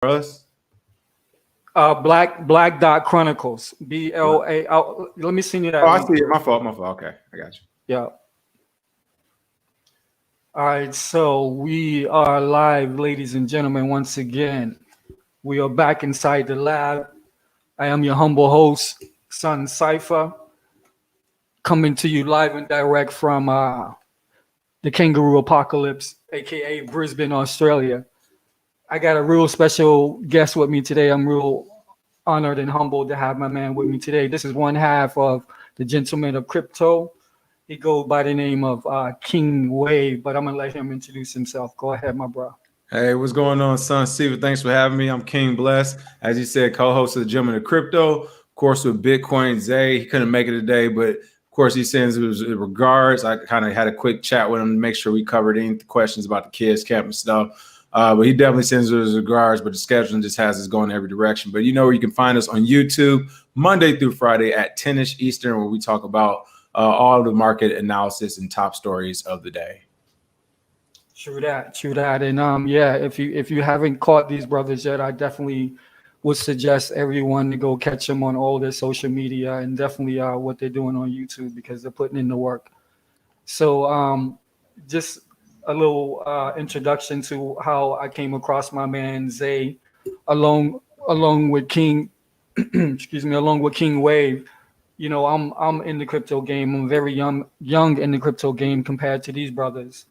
us? Black Dot Chronicles. BLA. Let me send you that. Oh, I link. see it. My fault. Okay, I got you. Yeah. All right. So we are live, ladies and gentlemen. Once again, we are back inside the lab. I am your humble host, Son Cypher, coming to you live and direct from the Kangaroo Apocalypse, aka Brisbane, Australia. I got a real special guest with me today. I'm real honored and humbled to have my man with me today. This is one half of the Gentlemen of Crypto. He goes by the name of King Wave, but I'm gonna let him introduce himself. Go ahead, my bro. Hey, what's going on, Son Siva? Thanks for having me. I'm King Bless, as you said, co-host of the Gentlemen of Crypto. Of course, with Bitcoin Zay, he couldn't make it today, but of course, he sends his regards. I kind of had a quick chat with him to make sure we covered any questions about the kids camp and stuff. But he definitely sends his regards, but the scheduling just has us going in every direction. But you know where you can find us on YouTube Monday through Friday at 10-ish Eastern, where we talk about all of the market analysis and top stories of the day. True that. And yeah, if you haven't caught these brothers yet, I definitely would suggest everyone to go catch them on all their social media and definitely what they're doing on YouTube because they're putting in the work. So just a little introduction to how I came across my man Zay, along with King, along with King Wave. You know, I'm in the crypto game. I'm very young in the crypto game compared to these brothers.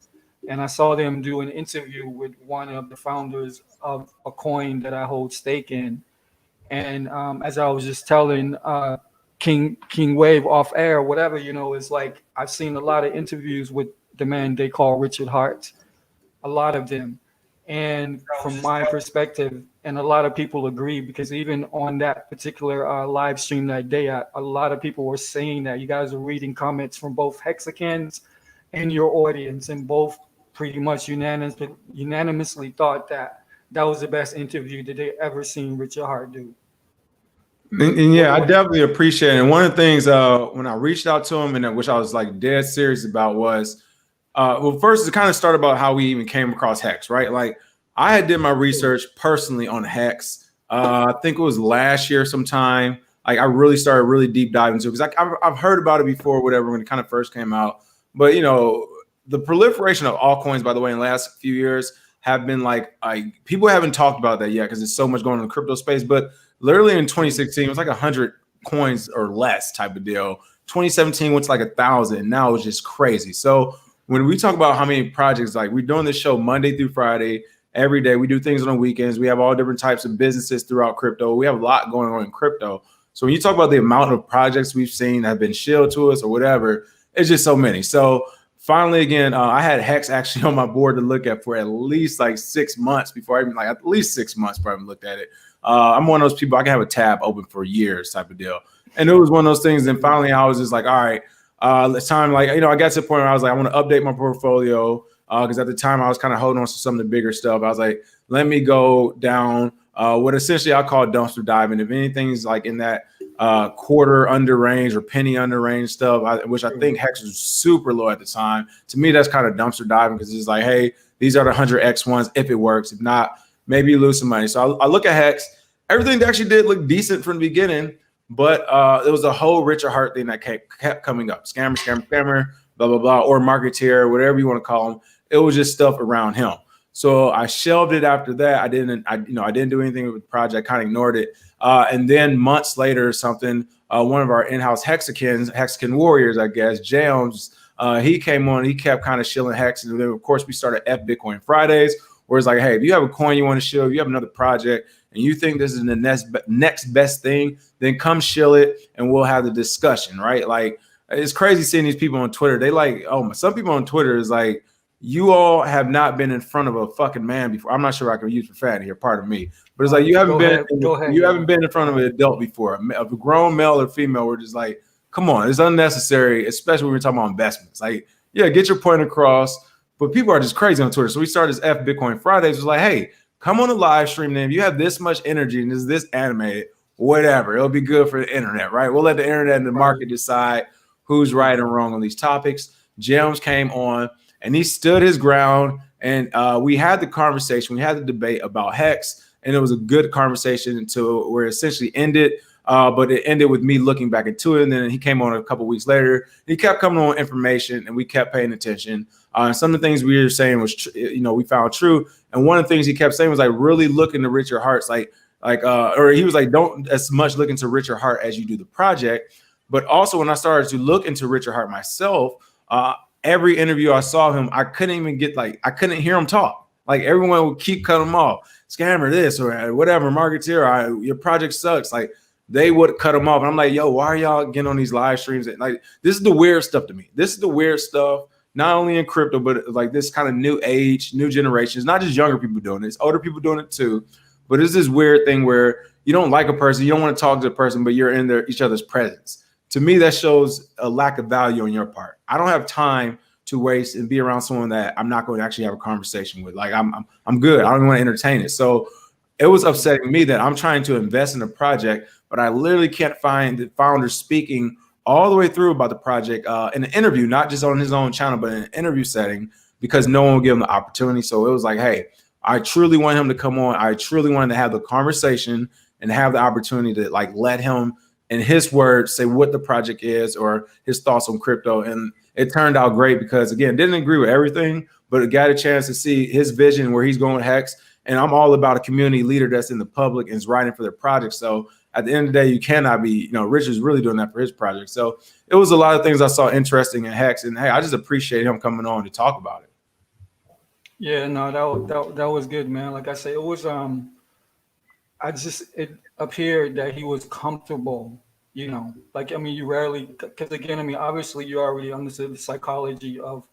And I saw them do an interview with one of the founders of a coin that I hold stake in. And as I was just telling King Wave off air, whatever, it's like I've seen a lot of interviews with the man they call Richard Hart, a lot of them. And from my perspective, and a lot of people agree, because even on that particular live stream that day, a lot of people were saying that you guys were reading comments from both Hexicans and your audience, and both pretty much unanimously thought that was the best interview that they ever seen Richard Hart do. And yeah, I definitely appreciate it. And one of the things when I reached out to him, and which I was like dead serious about, was well, first it kind of started about how we even came across Hex, right? Like I had did my research personally on Hex. I think it was last year sometime. Like I really started really deep diving into it because I've heard about it before, whatever, when it kind of first came out. But you know, the proliferation of altcoins, by the way, in the last few years have been like people haven't talked about that yet because there's so much going on in the crypto space. But literally in 2016, it was like 100 coins or less type of deal. 2017 went to like 1,000. Now it's just crazy. So when we talk about how many projects, like we're doing this show Monday through Friday, every day. We do things on the weekends. We have all different types of businesses throughout crypto. We have a lot going on in crypto. So when you talk about the amount of projects we've seen that have been shilled to us or whatever, it's just so many. So finally, again, I had Hex actually on my board to look at for at least like 6 months before I even at least 6 months before I even looked at it. I'm one of those people, I can have a tab open for years type of deal. And it was one of those things. And finally, I was just like, all right, it's time. Like, I got to the point where I was like, I want to update my portfolio because at the time I was kind of holding on to some of the bigger stuff. I was like, let me go down what essentially I call dumpster diving. If anything's like in that quarter under range or penny under range stuff, which I think Hex was super low at the time. To me, that's kind of dumpster diving because it's like, hey, these are the 100x ones if it works. If not, maybe you lose some money. So I look at Hex. Everything actually did look decent from the beginning, but it was a whole Richard Hart thing that kept coming up. Scammer, blah, blah, blah, or marketeer, whatever you want to call him. It was just stuff around him. So I shelved it after that. I didn't do anything with the project, kind of ignored it. And then months later or something, one of our in-house Hexagon warriors, I guess, James, he came on, he kept kind of shilling Hex. And then of course we started F Bitcoin Fridays, where it's like, hey, if you have a coin you want to shill, if you have another project and you think this is the next best thing, then come shill it and we'll have the discussion, right? Like it's crazy seeing these people on Twitter. They like, some people on Twitter is like, you all have not been in front of a fucking man before. I'm not sure I can use profanity here, pardon me, but it's like you haven't been in front of an adult before, a grown male or female. We're just like, come on, it's unnecessary, especially when we're talking about investments. Like, yeah, get your point across, but people are just crazy on Twitter. So we started this F Bitcoin Fridays. It was like, hey, come on a live stream, then. If you have this much energy and is this animated, whatever, it'll be good for the internet, right? We'll let the internet and the market decide who's right and wrong on these topics. James came on and he stood his ground, and we had the conversation, we had the debate about Hex and it was a good conversation to where it essentially ended. But it ended with me looking back into it. And then he came on a couple weeks later. He kept coming on information, and we kept paying attention. And some of the things we were saying was, we found true. And one of the things he kept saying was like, really look into Richard Hart's or he was like, don't as much look into Richard Hart as you do the project. But also when I started to look into Richard Hart myself, every interview I saw him, I couldn't hear him talk. Like everyone would keep cutting him off. Scammer this or whatever, marketeer, your project sucks. Like, they would cut them off. And I'm like, yo, why are y'all getting on these live streams? Like, this is the weird stuff to me. This is the weird stuff, not only in crypto, but like this kind of new age, new generations, not just younger people doing this, older people doing it too. But it's this weird thing where you don't like a person, you don't want to talk to the person, but you're in each other's presence. To me, that shows a lack of value on your part. I don't have time to waste and be around someone that I'm not going to actually have a conversation with. Like, I'm good. I don't want to entertain it. So it was upsetting me that I'm trying to invest in a project, but I literally can't find the founder speaking all the way through about the project in an interview, not just on his own channel, but in an interview setting, because no one will give him the opportunity. So it was like, hey, I truly want him to come on. I truly wanted to have the conversation and have the opportunity to like let him, in his words, say what the project is or his thoughts on crypto. And it turned out great because, again, didn't agree with everything, but it got a chance to see his vision, where he's going with Hex. And I'm all about a community leader that's in the public and is writing for their project. So at the end of the day, you cannot be, Richard's really doing that for his project. So it was a lot of things I saw interesting in Hex. And hey, I just appreciate him coming on to talk about it. Yeah, no, that was good, man. Like I say, it was it appeared that he was comfortable, like, I mean, you rarely, because again, I mean, obviously you already understood the psychology of,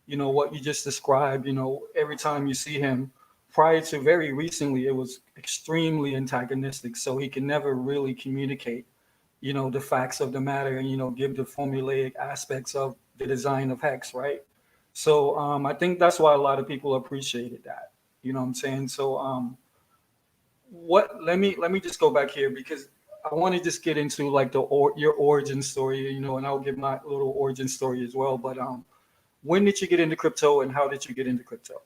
what you just described. Every time you see him, prior to very recently, it was extremely antagonistic. So he can never really communicate, the facts of the matter and, give the formulaic aspects of the design of Hex, right? So I think that's why a lot of people appreciated that. You know what I'm saying? So let me just go back here, because I want to just get into like your origin story, and I'll give my little origin story as well. But when did you get into crypto, and how did you get into crypto?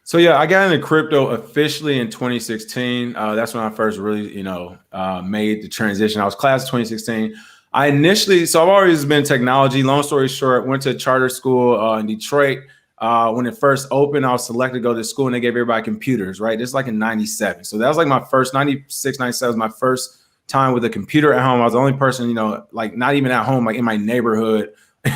So yeah, I got into crypto officially in 2016. That's when I first really, made the transition. I was class of 2016. So I've always been technology. Long story short, went to a charter school in Detroit. When it first opened, I was selected to go to school, and they gave everybody computers, right? This is like in 97. So that was like my first, 96, 97 was my first time with a computer at home. I was the only person, like not even at home, like in my neighborhood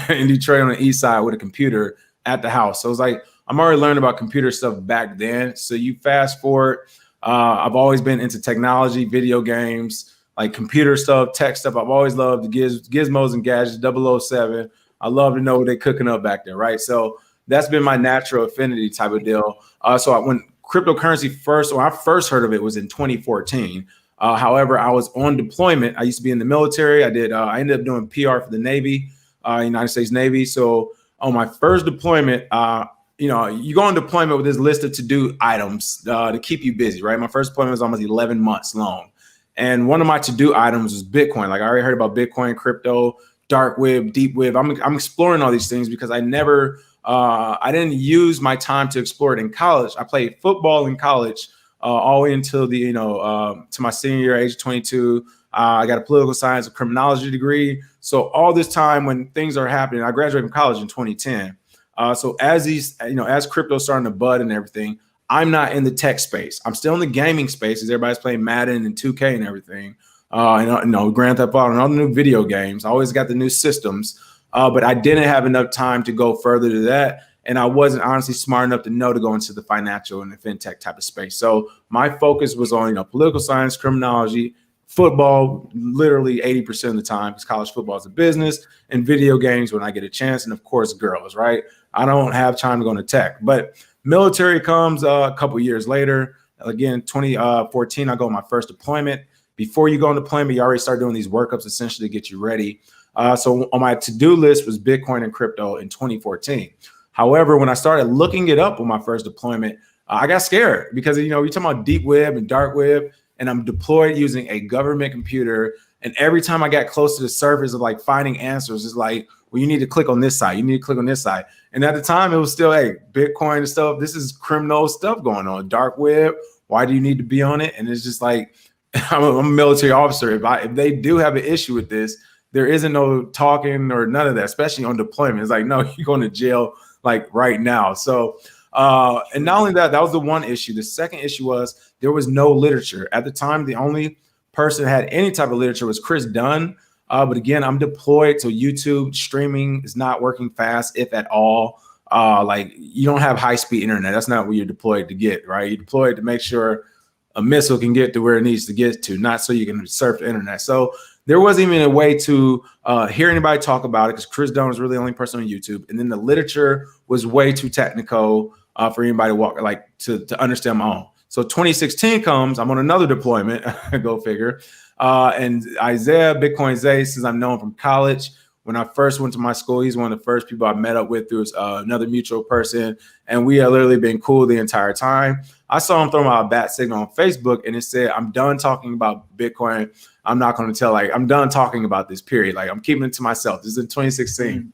in Detroit on the east side with a computer at the house. So it was like, I'm already learning about computer stuff back then. So you fast forward, I've always been into technology, video games, like computer stuff, tech stuff. I've always loved the gizmos and gadgets, 007. I love to know what they're cooking up back there, right? So that's been my natural affinity type of deal. When cryptocurrency when I first heard of it was in 2014. However, I was on deployment. I used to be in the military. I ended up doing PR for the Navy, United States Navy. So on my first deployment, you go on deployment with this list of to-do items to keep you busy, right? My first deployment was almost 11 months long. And one of my to-do items was Bitcoin. Like I already heard about Bitcoin, crypto, dark web, deep web. I'm exploring all these things because I didn't use my time to explore it in college. I played football in college all the way until to my senior year, age 22. I got a political science, a criminology degree. So all this time when things are happening, I graduated from college in 2010. So as crypto's starting to bud and everything, I'm not in the tech space. I'm still in the gaming space as everybody's playing Madden and 2K and everything. Grand Theft Auto and all the new video games. I always got the new systems, but I didn't have enough time to go further to that. And I wasn't honestly smart enough to know to go into the financial and the fintech type of space. So my focus was on, political science, criminology, football, literally 80% of the time, because college football is a business, and video games when I get a chance. And of course, girls, right? I don't have time to go into tech, but military comes a couple years later. Again, 2014, I go on my first deployment. Before you go on deployment, you already start doing these workups essentially to get you ready. So on my to-do list was Bitcoin and crypto in 2014. However, when I started looking it up on my first deployment, I got scared because, we're talking about deep web and dark web, and I'm deployed using a government computer. And every time I got close to the surface of like finding answers, it's like, well, you need to click on this side. You need to click on this side. And at the time, it was still, hey, Bitcoin and stuff. This is criminal stuff going on. Dark web, Why do you need to be on it? And it's just like, I'm a military officer. If they do have an issue with this, there isn't no talking or none of that, especially on deployment. It's like, no, you're going to jail like right now. So, and not only that, that was the one issue. The second issue was there was no literature. At the time, the only person that had any type of literature was Chris Dunn. But again, I'm deployed, so YouTube streaming is not working fast, if at all. Like, you don't have high-speed internet. That's not what you're deployed to get, right? You're deployed to make sure a missile can get to where it needs to get to, not so you can surf the internet. So there wasn't even a way to hear anybody talk about it, because Chris Dunn was really the only person on YouTube. And then the literature was way too technical for anybody to understand my own. So 2016 comes, I'm on another deployment, go figure. And Isaiah, Bitcoin Zay, since I've known from college, when I first went to my school, he's one of the first people I met up with through another mutual person. And we have literally been cool the entire time. I saw him throw out a bat signal on Facebook, and it said, I'm done talking about Bitcoin. I'm not going to tell, like, I'm done talking about this, period. Like, I'm keeping it to myself. This is in 2016.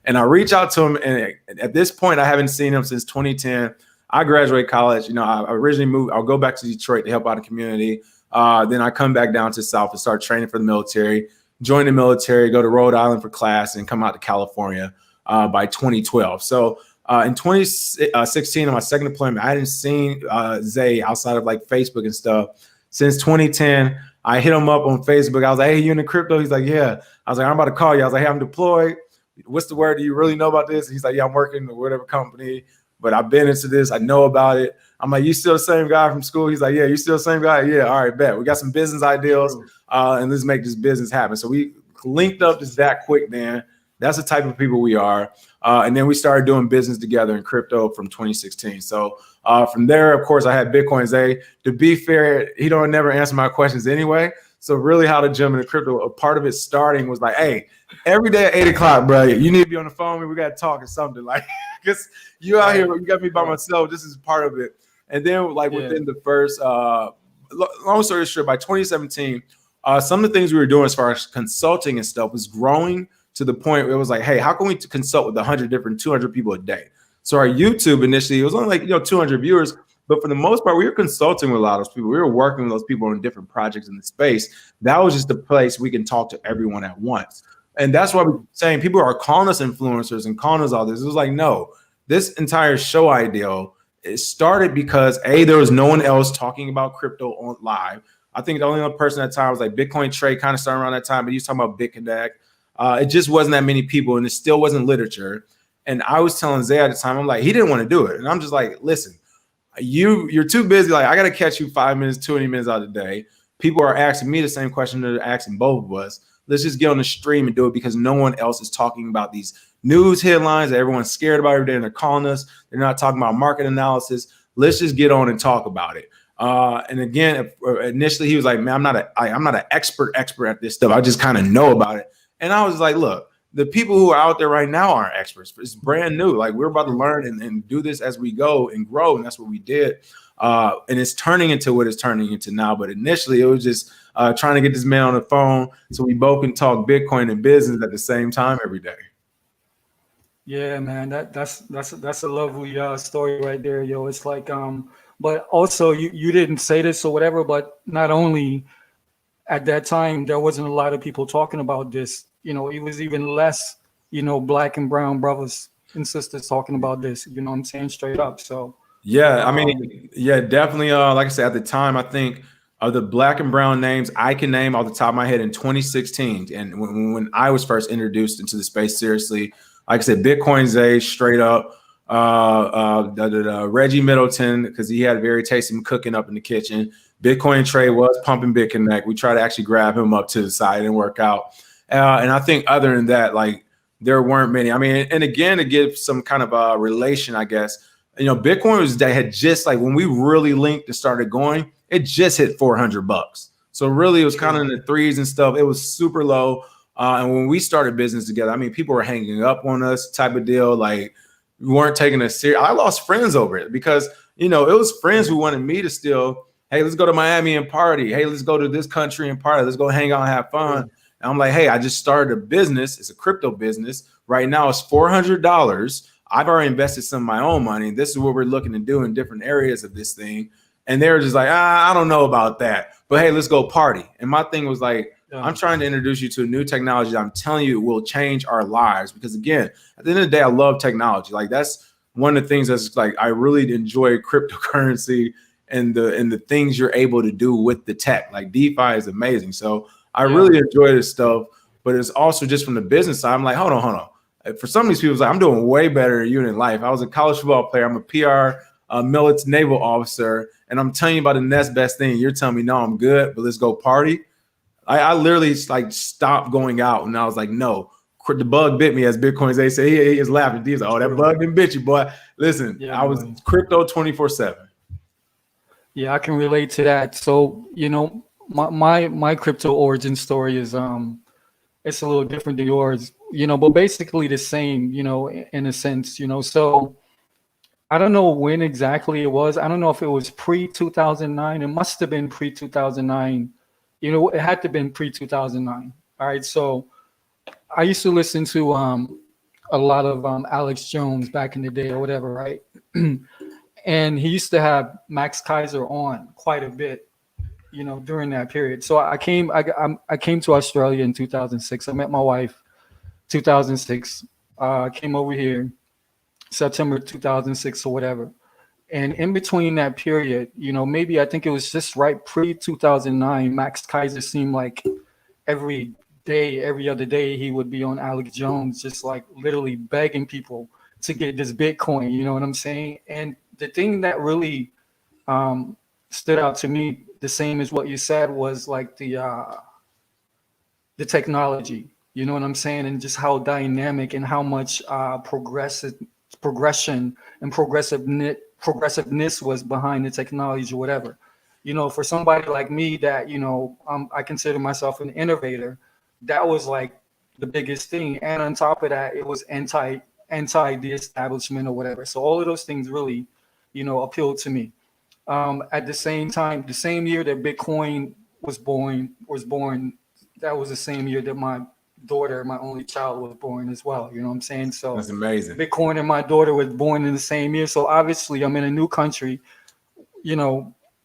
And I reach out to him, and at this point, I haven't seen him since 2010. I graduated college. You know, I originally moved. I'll go back to Detroit to help out the community. Then I come back down to South and start training for the military, join the military, go to Rhode Island for class, and come out to California by 2012. So in 2016, on my second deployment, I hadn't seen Zay outside of like Facebook and stuff since 2010. I hit him up on Facebook. I was like, hey, you into crypto? He's like, yeah. I was like, I'm about to call you. I was like, hey, I'm deployed. What's the word? Do you really know about this? And he's like, yeah, I'm working with whatever company, but I've been into this. I know about it. I'm like, you still the same guy from school? He's like, yeah, you still the same guy? Yeah, all right, bet. We got some business ideas, and let's make this business happen. So we linked up just that quick, man. That's the type of people we are. And then we started doing business together in crypto from 2016. So from there, of course, I had Bitcoin Zay. To be fair, he don't never answer my questions anyway. So really how to jump into crypto, a part of it starting was like, hey, every day at 8 o'clock, bro, you need to be on the phone. We got to talk or something. Like, because you out here, you got me by myself. This is part of it. And then like within the first, long story short, by 2017, some of the things we were doing as far as consulting and stuff was growing to the point where it was like, hey, how can we consult with 100 different, 200 people a day? So our YouTube initially, it was only like, 200 viewers. But for the most part, we were consulting with a lot of those people. We were working with those people on different projects in the space. That was just the place we can talk to everyone at once. And that's why we're saying people are calling us influencers and calling us all this. It was like, no, this entire show idea, it started because there was no one else talking about crypto on live. I think the only other person at the time was like Bitcoin Trade, kind of starting around that time, but he was talking about BitConnect. It just wasn't that many people, and it still wasn't literature. And I was telling Zay at the time, I'm like, he didn't want to do it. And I'm just like, listen, you're too busy. Like, I got to catch you 5 minutes, 20 minutes out of the day. People are asking me the same question that they're asking both of us. Let's just get on the stream and do it, because no one else is talking about these news headlines that everyone's scared about every day, and they're calling us. They're not talking about market analysis. Let's just get on and talk about it. And again, initially he was like, man, I'm not an expert at this stuff. I just kind of know about it. And I was like, look, the people who are out there right now aren't experts. It's brand new. Like, we're about to learn and do this as we go and grow. And that's what we did. And it's turning into what it's turning into now. But initially it was just trying to get this man on the phone so we both can talk Bitcoin and business at the same time every day. Yeah, man, that's a lovely story right there, yo. It's like, but also you didn't say this or whatever, but not only at that time, there wasn't a lot of people talking about this. It was even less, black and brown brothers and sisters talking about this. You know what I'm saying? Straight up. So yeah, I mean, yeah, definitely. Like I said, at the time, I think of the black and brown names I can name off the top of my head in 2016, and when I was first introduced into the space seriously, like I said, Bitcoin Zay, straight up, Reggie Middleton, because he had very tasty cooking up in the kitchen. Bitcoin Trade was pumping BitConnect. We tried to actually grab him up to the side and work out. And I think other than that, like, there weren't many. I mean, and again, to give some kind of relation, I guess, Bitcoin had just, like, when we really linked and started going, it just hit $400. So really it was kind of in the threes and stuff. It was super low. And when we started business together, I mean, people were hanging up on us type of deal. Like, we weren't taking it serious. I lost friends over it because, it was friends who wanted me to still, hey, let's go to Miami and party. Hey, let's go to this country and party. Let's go hang out and have fun. And I'm like, hey, I just started a business. It's a crypto business. Right now it's $400. I've already invested some of my own money. This is what we're looking to do in different areas of this thing. And they were just like, I don't know about that, but hey, let's go party. And my thing was like, I'm trying to introduce you to a new technology that I'm telling you will change our lives. Because again, at the end of the day, I love technology. Like that's one of the things that's like, I really enjoy cryptocurrency and the things you're able to do with the tech. Like DeFi is amazing. So I really enjoy this stuff, but it's also just from the business side. I'm like, hold on. For some of these people, it's like, I'm doing way better than you in life. I was a college football player. I'm a PR military naval officer, and I'm telling you about the next best thing. You're telling me, no, I'm good, but let's go party. I literally like stopped going out, and I was like, no, the bug bit me, as Bitcoin. They say he is laughing. He's like, oh, that bug didn't bit you, boy. Listen, I was crypto 24/7. Yeah, I can relate to that. So, my crypto origin story is it's a little different than yours, but basically the same, in a sense, So I don't know when exactly it was. I don't know if it was pre 2009. It must have been pre 2009. It had to have been pre 2009. All right. So I used to listen to a lot of Alex Jones back in the day or whatever, right? And he used to have Max Kaiser on quite a bit, during that period. So I came to Australia in 2006. I met my wife 2006. Came over here September 2006 or whatever. And in between that period, maybe I think it was just right pre 2009, Max Kaiser seemed like every day, every other day, he would be on Alex Jones, just like literally begging people to get this Bitcoin. You know what I'm saying? And the thing that really stood out to me, the same as what you said, was like the technology. You know what I'm saying? And just how dynamic and how much progression and progressiveness was behind the technology or whatever. For somebody like me that, I consider myself an innovator, that was like the biggest thing. And on top of that, it was anti the establishment or whatever. So all of those things really, appealed to me. At the same time, the same year that Bitcoin was born, that was the same year that my daughter, my only child, was born as well. You know what I'm saying? So That's amazing. Bitcoin and my daughter was born in the same year. So obviously I'm in a new country.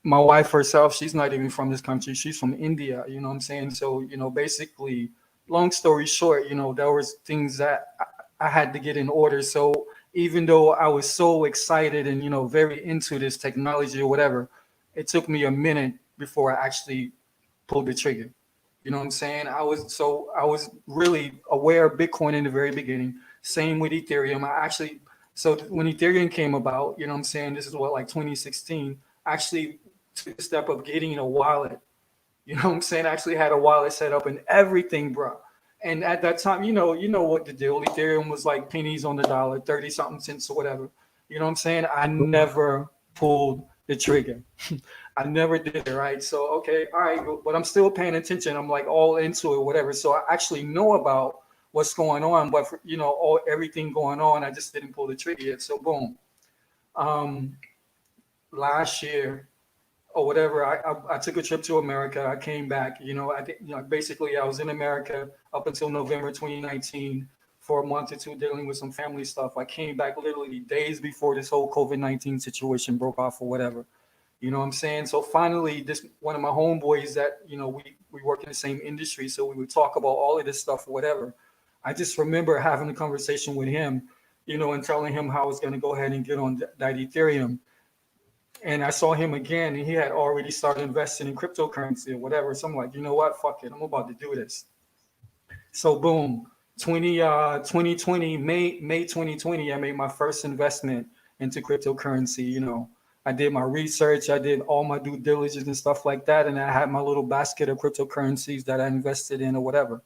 My wife herself, she's not even from this country. She's from India. You know what I'm saying? So, basically, long story short, there was things that I had to get in order. So even though I was so excited and, very into this technology or whatever, it took me a minute before I actually pulled the trigger. You know what I'm saying? I was really aware of Bitcoin in the very beginning. Same with Ethereum. So when Ethereum came about, you know what I'm saying? This is what, like 2016, I actually took the step of getting a wallet. You know what I'm saying? I actually had a wallet set up and everything, bro. And at that time, you know what the deal. Ethereum was like pennies on the dollar, 30 something cents or whatever. You know what I'm saying? I never pulled the trigger. I never did it, right? So, okay, all right, but I'm still paying attention. I'm like all into it, whatever. So I actually know about what's going on, but for, everything going on, I just didn't pull the trigger yet. So boom. Um, Last year or whatever, I took a trip to America. I came back. Basically I was in America up until November 2019 for a month or two dealing with some family stuff. I came back literally days before this whole COVID-19 situation broke off or whatever. You know what I'm saying? So finally, this one of my homeboys that, we work in the same industry, so we would talk about all of this stuff or whatever. I just remember having a conversation with him, and telling him how I was going to go ahead and get on that Ethereum. And I saw him again, and he had already started investing in cryptocurrency or whatever. So I'm like, you know what? Fuck it. I'm about to do this. So boom, 2020, May 2020, I made my first investment into cryptocurrency. I did my research, I did all my due diligence and stuff like that, and I had my little basket of cryptocurrencies that I invested in or whatever.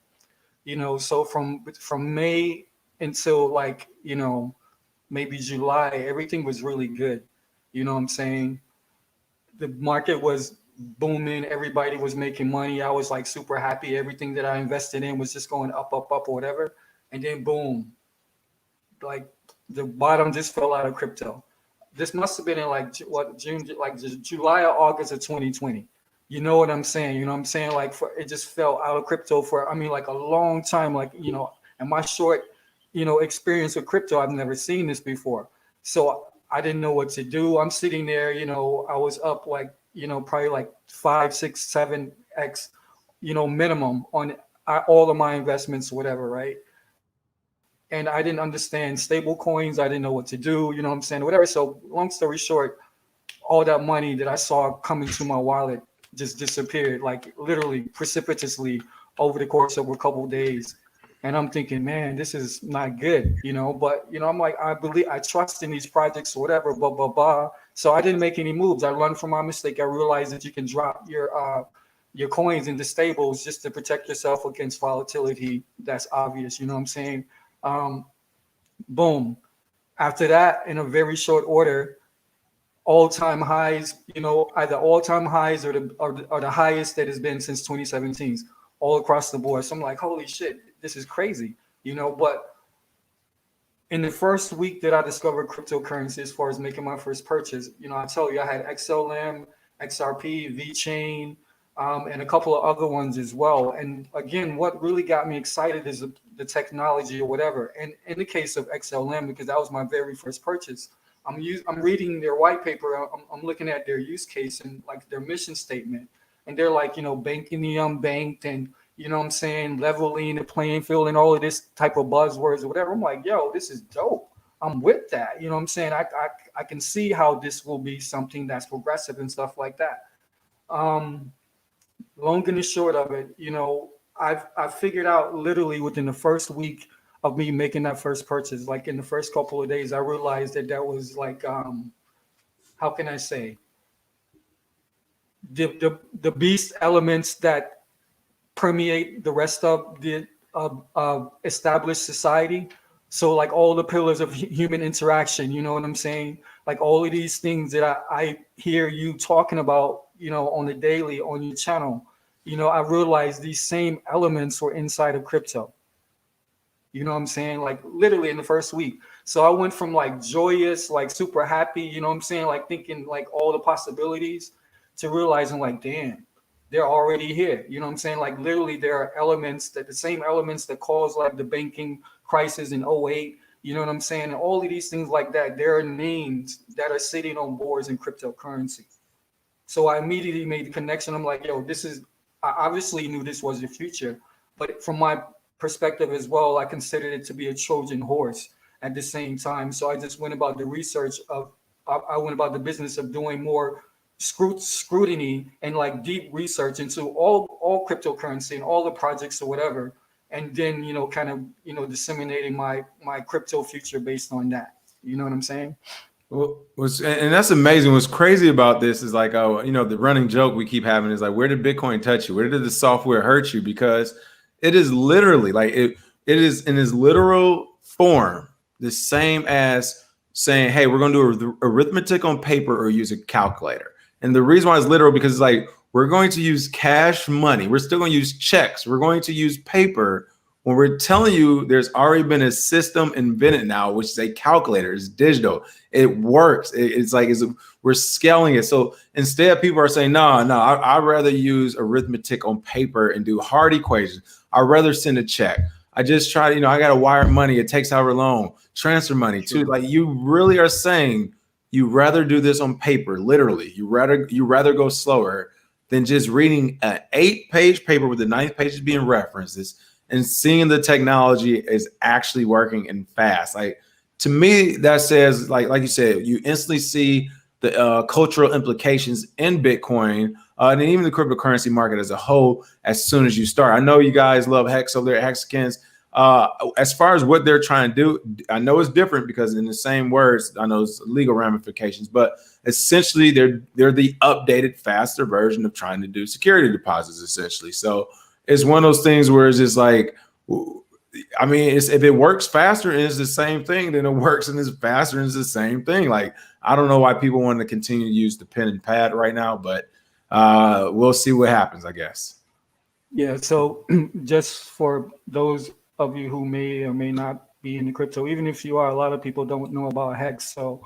So from May until like, maybe July, everything was really good. You know what I'm saying? The market was booming, everybody was making money. I was like super happy. Everything that I invested in was just going up, up, up, or whatever. And then boom, like the bottom just fell out of crypto. This must have been in like what June, like just July or August of 2020. You know what I'm saying? You know what I'm saying? Like it just fell out of crypto for, I mean, like a long time. Like, in my short, experience with crypto, I've never seen this before. So I didn't know what to do. I'm sitting there, I was up like, probably like 5, 6, 7x, minimum on all of my investments, whatever, right? And I didn't understand stable coins. I didn't know what to do, what I'm saying, whatever. So long story short, all that money that I saw coming to my wallet just disappeared, like literally precipitously over the course of a couple of days. And I'm thinking, man, this is not good, but I'm like, I trust in these projects or whatever, blah, blah, blah. So I didn't make any moves. I learned from my mistake. I realized that you can drop your coins into stables just to protect yourself against volatility. That's obvious, you know what I'm saying? Boom. After that, in a very short order, all-time highs, either all-time highs or the highest that has been since 2017, all across the board. So I'm like, holy shit, this is crazy, But in the first week that I discovered cryptocurrency, as far as making my first purchase, I tell you, I had XLM, XRP, VeChain, and a couple of other ones as well. And again, what really got me excited is the technology or whatever. And in the case of XLM, because that was my very first purchase, I'm reading their white paper. I'm looking at their use case and like their mission statement, and they're like, banking the unbanked, and what I'm saying, leveling the playing field, and all of this type of buzzwords or whatever. I'm like, yo, this is dope. I'm with that. You know what I'm saying? I can see how this will be something that's progressive and stuff like that. Long and the short of it, I figured out literally within the first week of me making that first purchase, like in the first couple of days, I realized that was like, how can I say, the beast elements that permeate the rest of the established society. So like all the pillars of human interaction, you know what I'm saying? Like all of these things that I hear you talking about, on the daily on your channel, I realized these same elements were inside of crypto. You know what I'm saying? Like literally in the first week. So I went from like joyous, like super happy, you know what I'm saying? Like thinking like all the possibilities to realizing like, damn, they're already here. You know what I'm saying? Like literally there are elements that the same elements that caused like the banking crisis in '08, you know what I'm saying? And all of these things like that, there are names that are sitting on boards in cryptocurrency. So I immediately made the connection. I'm like, yo, I obviously knew this was the future, but from my perspective as well, I considered it to be a Trojan horse at the same time. So I just went about the research I went about the business of doing more scrutiny and like deep research into all cryptocurrency and all the projects or whatever. And then, kind of, disseminating my crypto future based on that. You know what I'm saying? Well, and that's amazing. What's crazy about this is like, the running joke we keep having is like, where did Bitcoin touch you? Where did the software hurt you? Because it is literally like it is in its literal form the same as saying, hey, we're going to do arithmetic on paper or use a calculator. And the reason why it's literal because it's like we're going to use cash money. We're still going to use checks. We're going to use paper. When we're telling you there's already been a system invented now, which is a calculator, it's digital, it works. We're scaling it. So instead, people are saying, no, I'd rather use arithmetic on paper and do hard equations. I'd rather send a check. I just try, I got to wire money. It takes however long, transfer money too. Like you really are saying you rather do this on paper, literally. You rather go slower than just reading an 8-page paper with the 9th page being references and seeing the technology is actually working and fast. Like to me, that says like you said, you instantly see the cultural implications in Bitcoin and even the cryptocurrency market as a whole as soon as you start. I know you guys love Hex over there, Hexicans. As far as what they're trying to do, I know it's different because in the same words, I know it's legal ramifications, but essentially they're the updated, faster version of trying to do security deposits, essentially. So it's one of those things where it's just like, I mean, if it works faster and it's the same thing, then it works and it's faster and it's the same thing. Like, I don't know why people want to continue to use the pen and pad right now, but we'll see what happens, I guess. Yeah. So just for those of you who may or may not be in the crypto, even if you are, a lot of people don't know about Hex. So,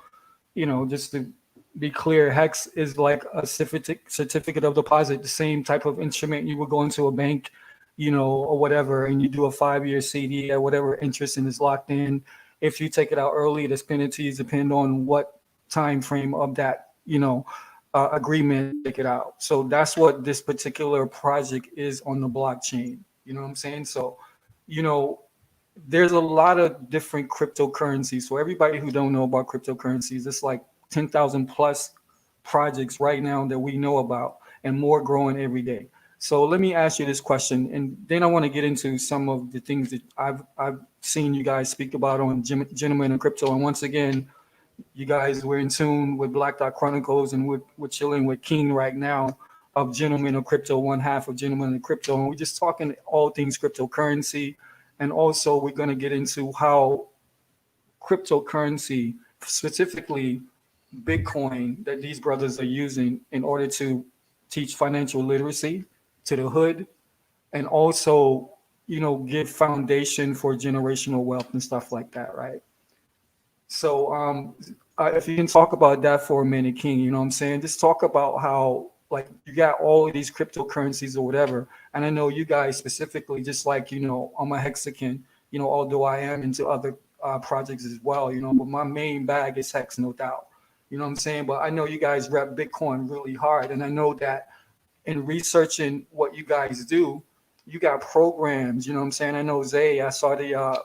just to be clear, Hex is like a certificate of deposit, the same type of instrument you would go into a bank, or whatever, and you do a 5-year CD at whatever interest and is locked in. If you take it out early, the penalties depend on what time frame of that, agreement to take it out. So that's what this particular project is on the blockchain. You know what I'm saying? So, you know, there's a lot of different cryptocurrencies. So everybody who don't know about cryptocurrencies, it's like 10,000 plus projects right now that we know about, and more growing every day. So let me ask you this question, and then I want to get into some of the things that I've seen you guys speak about on Gentlemen of Crypto. And once again, you guys were in tune with Black Dot Chronicles, and we're chilling with King right now of Gentlemen of Crypto, one half of Gentlemen of Crypto, and we're just talking all things cryptocurrency, and also we're going to get into how cryptocurrency, specifically Bitcoin, that these brothers are using in order to teach financial literacy to the hood, and also, give foundation for generational wealth and stuff like that, right? So if you can talk about that for a minute, King, you know what I'm saying? Just talk about how, like, you got all of these cryptocurrencies or whatever. And I know you guys specifically, just like, I'm a Hexagon, although I am into other projects as well, but my main bag is Hex, no doubt. You know what I'm saying? But I know you guys rep Bitcoin really hard. And I know that in researching what you guys do, you got programs, you know what I'm saying? I know Zay, I saw the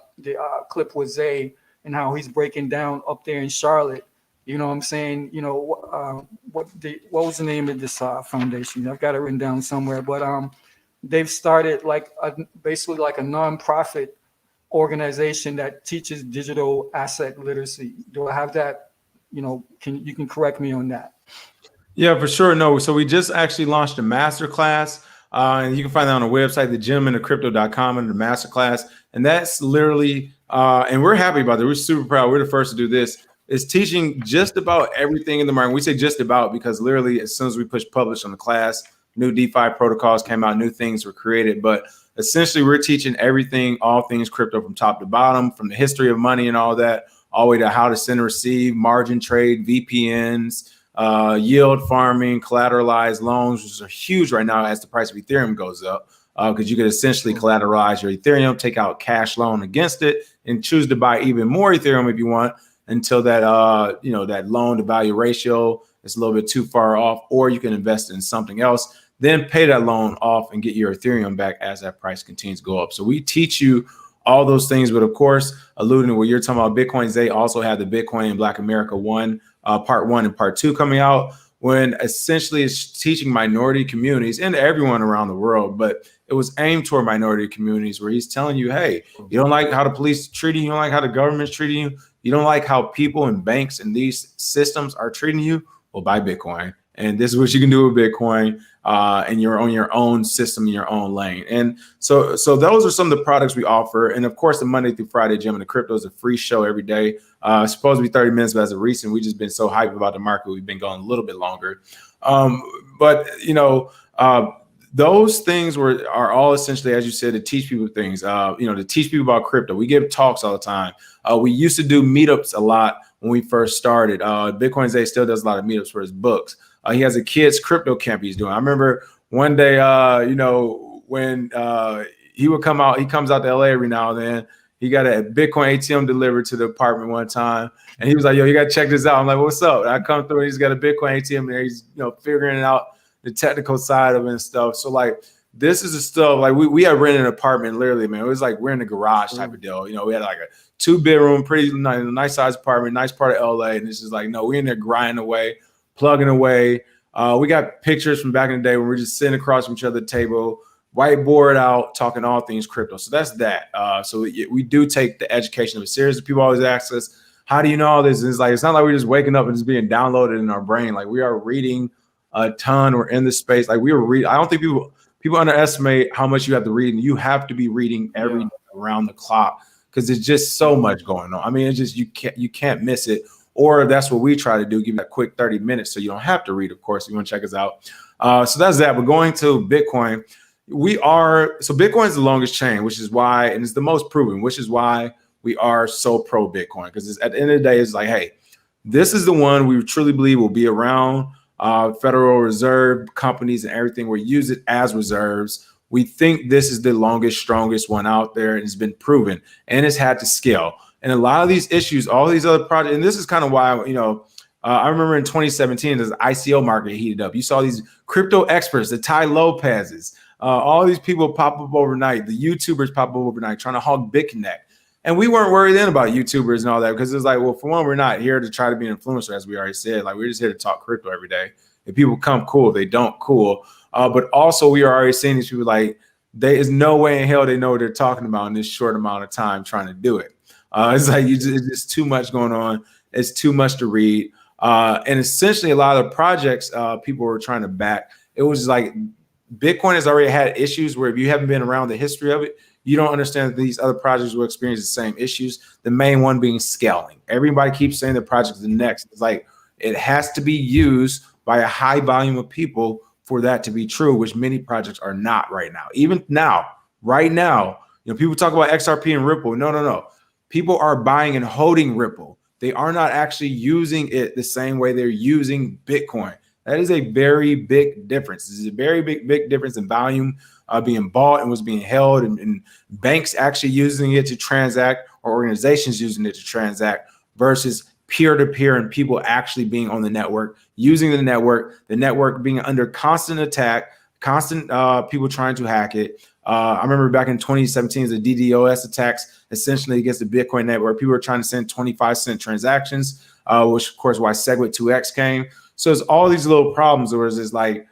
clip with Zay and how he's breaking down up there in Charlotte. You know what I'm saying? What was the name of this foundation? I've got it written down somewhere, but they've started basically like a nonprofit organization that teaches digital asset literacy. Do I have that? You can correct me on that. Yeah, for sure. No, so we just actually launched a masterclass, and you can find that on our website, thegentlemenofcrypto.com, under the masterclass. And that's literally, and we're happy about it. We're super proud. We're the first to do this. It's teaching just about everything in the market. We say just about because literally as soon as we push publish on the class, new DeFi protocols came out, new things were created. But essentially, we're teaching everything, all things crypto from top to bottom, from the history of money and all that, all the way to how to send and receive, margin trade, VPNs, yield farming, collateralized loans, which are huge right now as the price of Ethereum goes up, because you could essentially collateralize your Ethereum, take out cash loan against it, and choose to buy even more Ethereum if you want, until that that loan to value ratio is a little bit too far off, or you can invest in something else, then pay that loan off and get your Ethereum back as that price continues to go up. So we teach you all those things, but of course, alluding to what you're talking about, Bitcoin, they also have the Bitcoin in Black America part 1 and part 2 coming out, when essentially it's teaching minority communities and everyone around the world, but it was aimed toward minority communities, where he's telling you, hey, you don't like how the police treating you, you don't like how the government's treating you, you don't like how people and banks and these systems are treating you, well, buy Bitcoin. And this is what you can do with Bitcoin, and you're on your own system, in your own lane. And so those are some of the products we offer. And of course, the Monday through Friday Gentlemen of Crypto is a free show every day. It's supposed to be 30 minutes, but as of recent, we've just been so hyped about the market, we've been going a little bit longer. Those things are all essentially, as you said, to teach people things, to teach people about crypto. We give talks all the time. We used to do meetups a lot when we first started. Bitcoin Zay still does a lot of meetups for his books. He has a kids crypto camp he's doing. I remember one day, when he would come out, he comes out to LA every now and then. He got a Bitcoin ATM delivered to the apartment one time, and he was like, "Yo, you got to check this out." I'm like, "What's up?" And I come through, and he's got a Bitcoin ATM there. He's figuring it out, the technical side of it and stuff. So like, this is the stuff, like we had rented an apartment, literally, man. It was like we're in a garage type of deal. We had like a 2-bedroom, pretty nice size apartment, nice part of LA. And this is like, no, we're in there grinding away, plugging away. We got pictures from back in the day when we're just sitting across from each other at the table, whiteboard out, talking all things crypto. So that's that. So we do take the education of it seriously. People always ask us, how do you know all this? And it's not like we're just waking up and it's being downloaded in our brain. Like, we are reading a ton. We're in the space. Like, we were reading. I don't think people underestimate how much you have to read, and you have to be reading every day around the clock, because there's just so much going on. I mean, it's just, you can't miss it. Or that's what we try to do, give you that quick 30 minutes so you don't have to read, of course, if you want to check us out. So that's that. But going to Bitcoin, Bitcoin is the longest chain, which is why, and it's the most proven, which is why we are so pro Bitcoin, because at the end of the day, it's like, hey, this is the one we truly believe will be around. Federal Reserve companies and everything will use it as reserves. We think this is the longest, strongest one out there, and it's been proven, and it's had to scale. And a lot of these issues, all these other projects, and this is kind of why, I remember in 2017, as the ICO market heated up, you saw these crypto experts, the Ty Lopez's, all these people pop up overnight, the YouTubers pop up overnight trying to hog BitConnect. And we weren't worried then about YouTubers and all that, because it's like, well, for one, we're not here to try to be an influencer, as we already said. Like, we're just here to talk crypto every day. If people come, cool. If they don't, cool. But also, we are already seeing these people like, there is no way in hell they know what they're talking about in this short amount of time trying to do it. It's like it's just too much going on. It's too much to read. And essentially, a lot of the projects people were trying to back, it was like Bitcoin has already had issues where if you haven't been around the history of it, you don't understand that these other projects will experience the same issues. The main one being scaling. Everybody keeps saying the project is the next. It's like it has to be used by a high volume of people for that to be true, which many projects are not right now. Even now, right now, people talk about XRP and Ripple. No. People are buying and holding Ripple. They are not actually using it the same way they're using Bitcoin. That is a very big difference. This is a very big difference in volume being bought and was being held, and banks actually using it to transact, or organizations using it to transact, versus peer-to-peer and people actually being on the network, using the network being under constant attack, constant people trying to hack it. I remember back in 2017, the DDoS attacks essentially against the Bitcoin network. People were trying to send 25-cent transactions, which of course why SegWit2x came. So it's all these little problems where it's just like,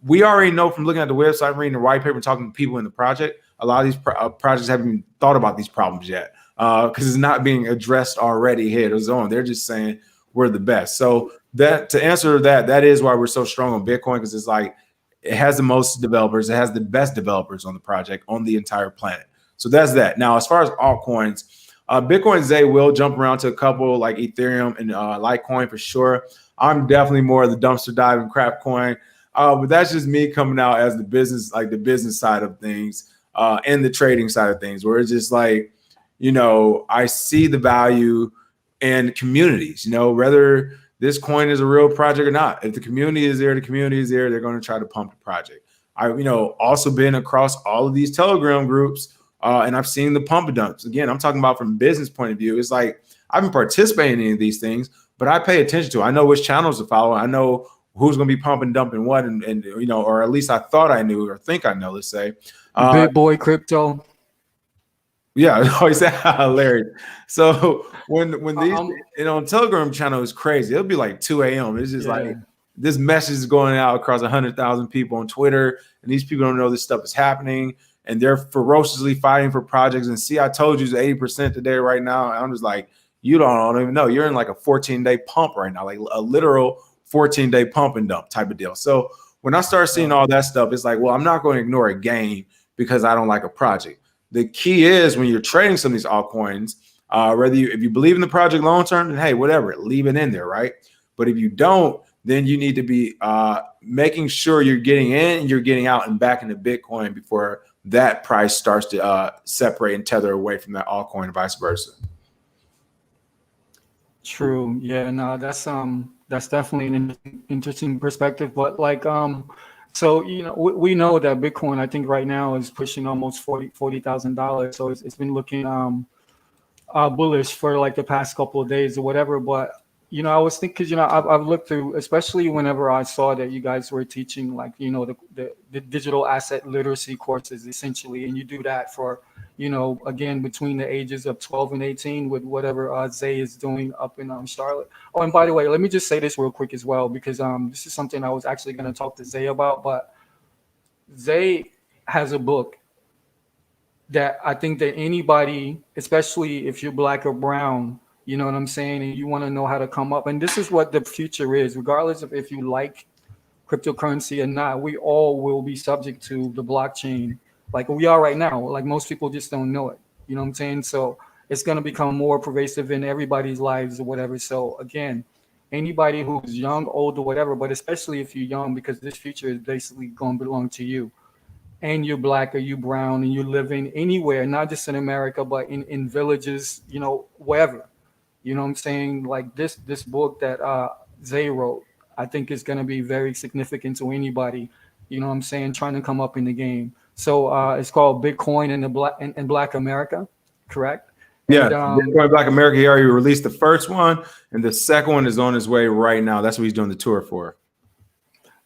we already know from looking at the website, reading the white paper, talking to people in the project, a lot of these projects haven't even thought about these problems yet because it's not being addressed already head on. They're just saying we're the best. So that, to answer that, that is why we're so strong on Bitcoin, because it's like it has the most developers, it has the best developers on the project on the entire planet. So that's that. Now, as far as altcoins, Bitcoin Zay will jump around to a couple like Ethereum and Litecoin for sure. I'm definitely more of the dumpster diving crap coin. But that's just me coming out as the business, like the business side of things and the trading side of things, where it's just like, I see the value in communities, whether this coin is a real project or not. If the community is there, they're going to try to pump the project. I've, also been across all of these Telegram groups and I've seen the pump and dumps. Again, I'm talking about from a business point of view. It's like, I've been participating in these things, but I pay attention to it. I know which channels to follow. I know who's going to be pumping, dumping what, and or at least I thought I knew or think I know, let's say. Big boy crypto. Yeah, always hilarious. So when these, on Telegram channel is crazy. It'll be like 2 a.m. It's just like this message is going out across 100,000 people on Twitter, and these people don't know this stuff is happening, and they're ferociously fighting for projects. And see, I told you it's 80% today right now. And I'm just like, you don't even know. You're in like a 14-day pump right now, like a literal 14-day pump and dump type of deal. So when I start seeing all that stuff, it's like, well, I'm not going to ignore a game because I don't like a project. The key is when you're trading some of these altcoins, if you believe in the project long term, then hey, whatever, leave it in there, right? But if you don't, then you need to be making sure you're getting in, you're getting out and back into Bitcoin before that price starts to separate and tether away from that altcoin and vice versa. True. Yeah. No, that's definitely an interesting perspective. But like, so we know that Bitcoin, I think right now is pushing almost $40,000. So it's been looking bullish for like the past couple of days or whatever. But I was thinking, because I've looked through, especially whenever I saw that you guys were teaching like the digital asset literacy courses essentially, and you do that for again between the ages of 12 and 18 with whatever Zay is doing up in Charlotte. Oh, and by the way, let me just say this real quick as well, because this is something I was actually going to talk to Zay about. But Zay has a book that I think that anybody, especially if you're Black or brown, you know what I'm saying, and you want to know how to come up. And this is what the future is, regardless of if you like cryptocurrency or not. We all will be subject to the blockchain, like we are right now. Like most people just don't know it. You know what I'm saying? So it's going to become more pervasive in everybody's lives or whatever. So again, anybody who's young, old, or whatever, but especially if you're young, because this future is basically going to belong to you. And you're Black or you brown and you're living anywhere, not just in America, but in villages, wherever. You know what I'm saying? Like this book that Zay wrote, I think is going to be very significant to anybody, you know what I'm saying, trying to come up in the game. So it's called Bitcoin in Black America, correct? Yeah, And Bitcoin Black America. He already released the first one, and the second one is on his way right now. That's what he's doing the tour for.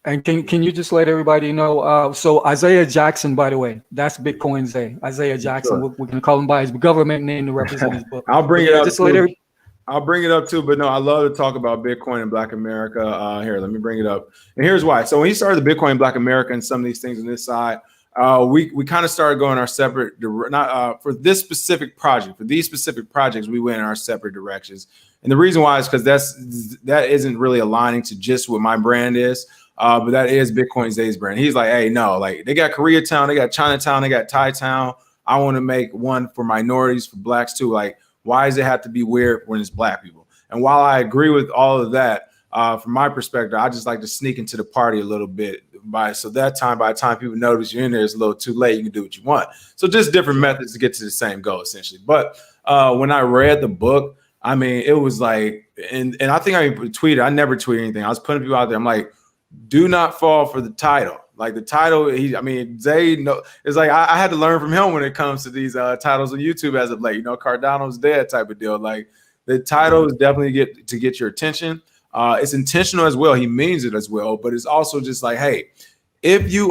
And can you just let everybody know? So Isaiah Jackson, by the way, that's Bitcoin Zay. Isaiah Jackson. Sure. We're gonna call him by his government name to represent his book. I'll bring But it yeah, up just let too. every, I'll bring it up too, but no, I love to talk about Bitcoin and Black America. Here, let me bring it up. And here's why. So when he started the Bitcoin Black America and some of these things on this side, we kind of started going our separate, for this specific project, for these specific projects, we went in our separate directions. And the reason why is because that isn't really aligning to just what my brand is. But that is Bitcoin Zay's brand. He's like, hey, no, like they got Koreatown, they got Chinatown, they got Thai Town. I want to make one for minorities, for blacks too. Like, why does it have to be weird when it's black people? And while I agree with all of that, from my perspective, I just like to sneak into the party a little bit. By the time people notice you're in there, it's a little too late. You can do what you want. So just different methods to get to the same goal, essentially. But when I read the book, I mean, it was like, and I think I tweeted. I never tweeted anything. I was putting people out there. I'm like, do not fall for the title. Like the title, Zay, it's like I had to learn from him when it comes to these titles on YouTube as of late. You know, Cardano's dead type of deal. Like the title is definitely get your attention. It's intentional as well. He means it as well, but it's also just like, hey, if you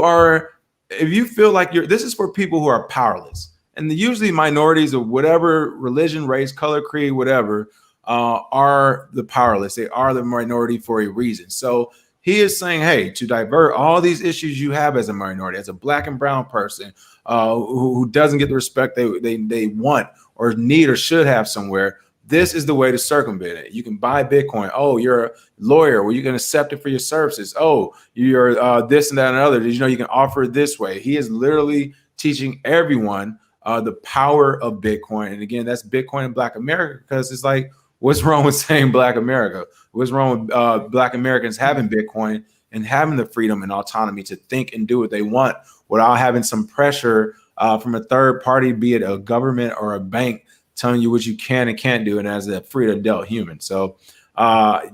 feel like this is for people who are powerless, and usually minorities of whatever religion, race, color, creed, whatever, are the powerless. They are the minority for a reason. So he is saying, hey, to divert all these issues you have as a minority, as a black and brown person who doesn't get the respect they want or need or should have somewhere, this is the way to circumvent it. You can buy Bitcoin. Oh, you're a lawyer. Well, you can accept it for your services. Oh, you're this and that and other. Did you know you can offer it this way? He is literally teaching everyone the power of Bitcoin. And again, that's Bitcoin in Black America, because it's like, what's wrong with saying Black America? What's wrong with Black Americans having Bitcoin and having the freedom and autonomy to think and do what they want without having some pressure from a third party, be it a government or a bank, telling you what you can and can't do, and as a free adult human. So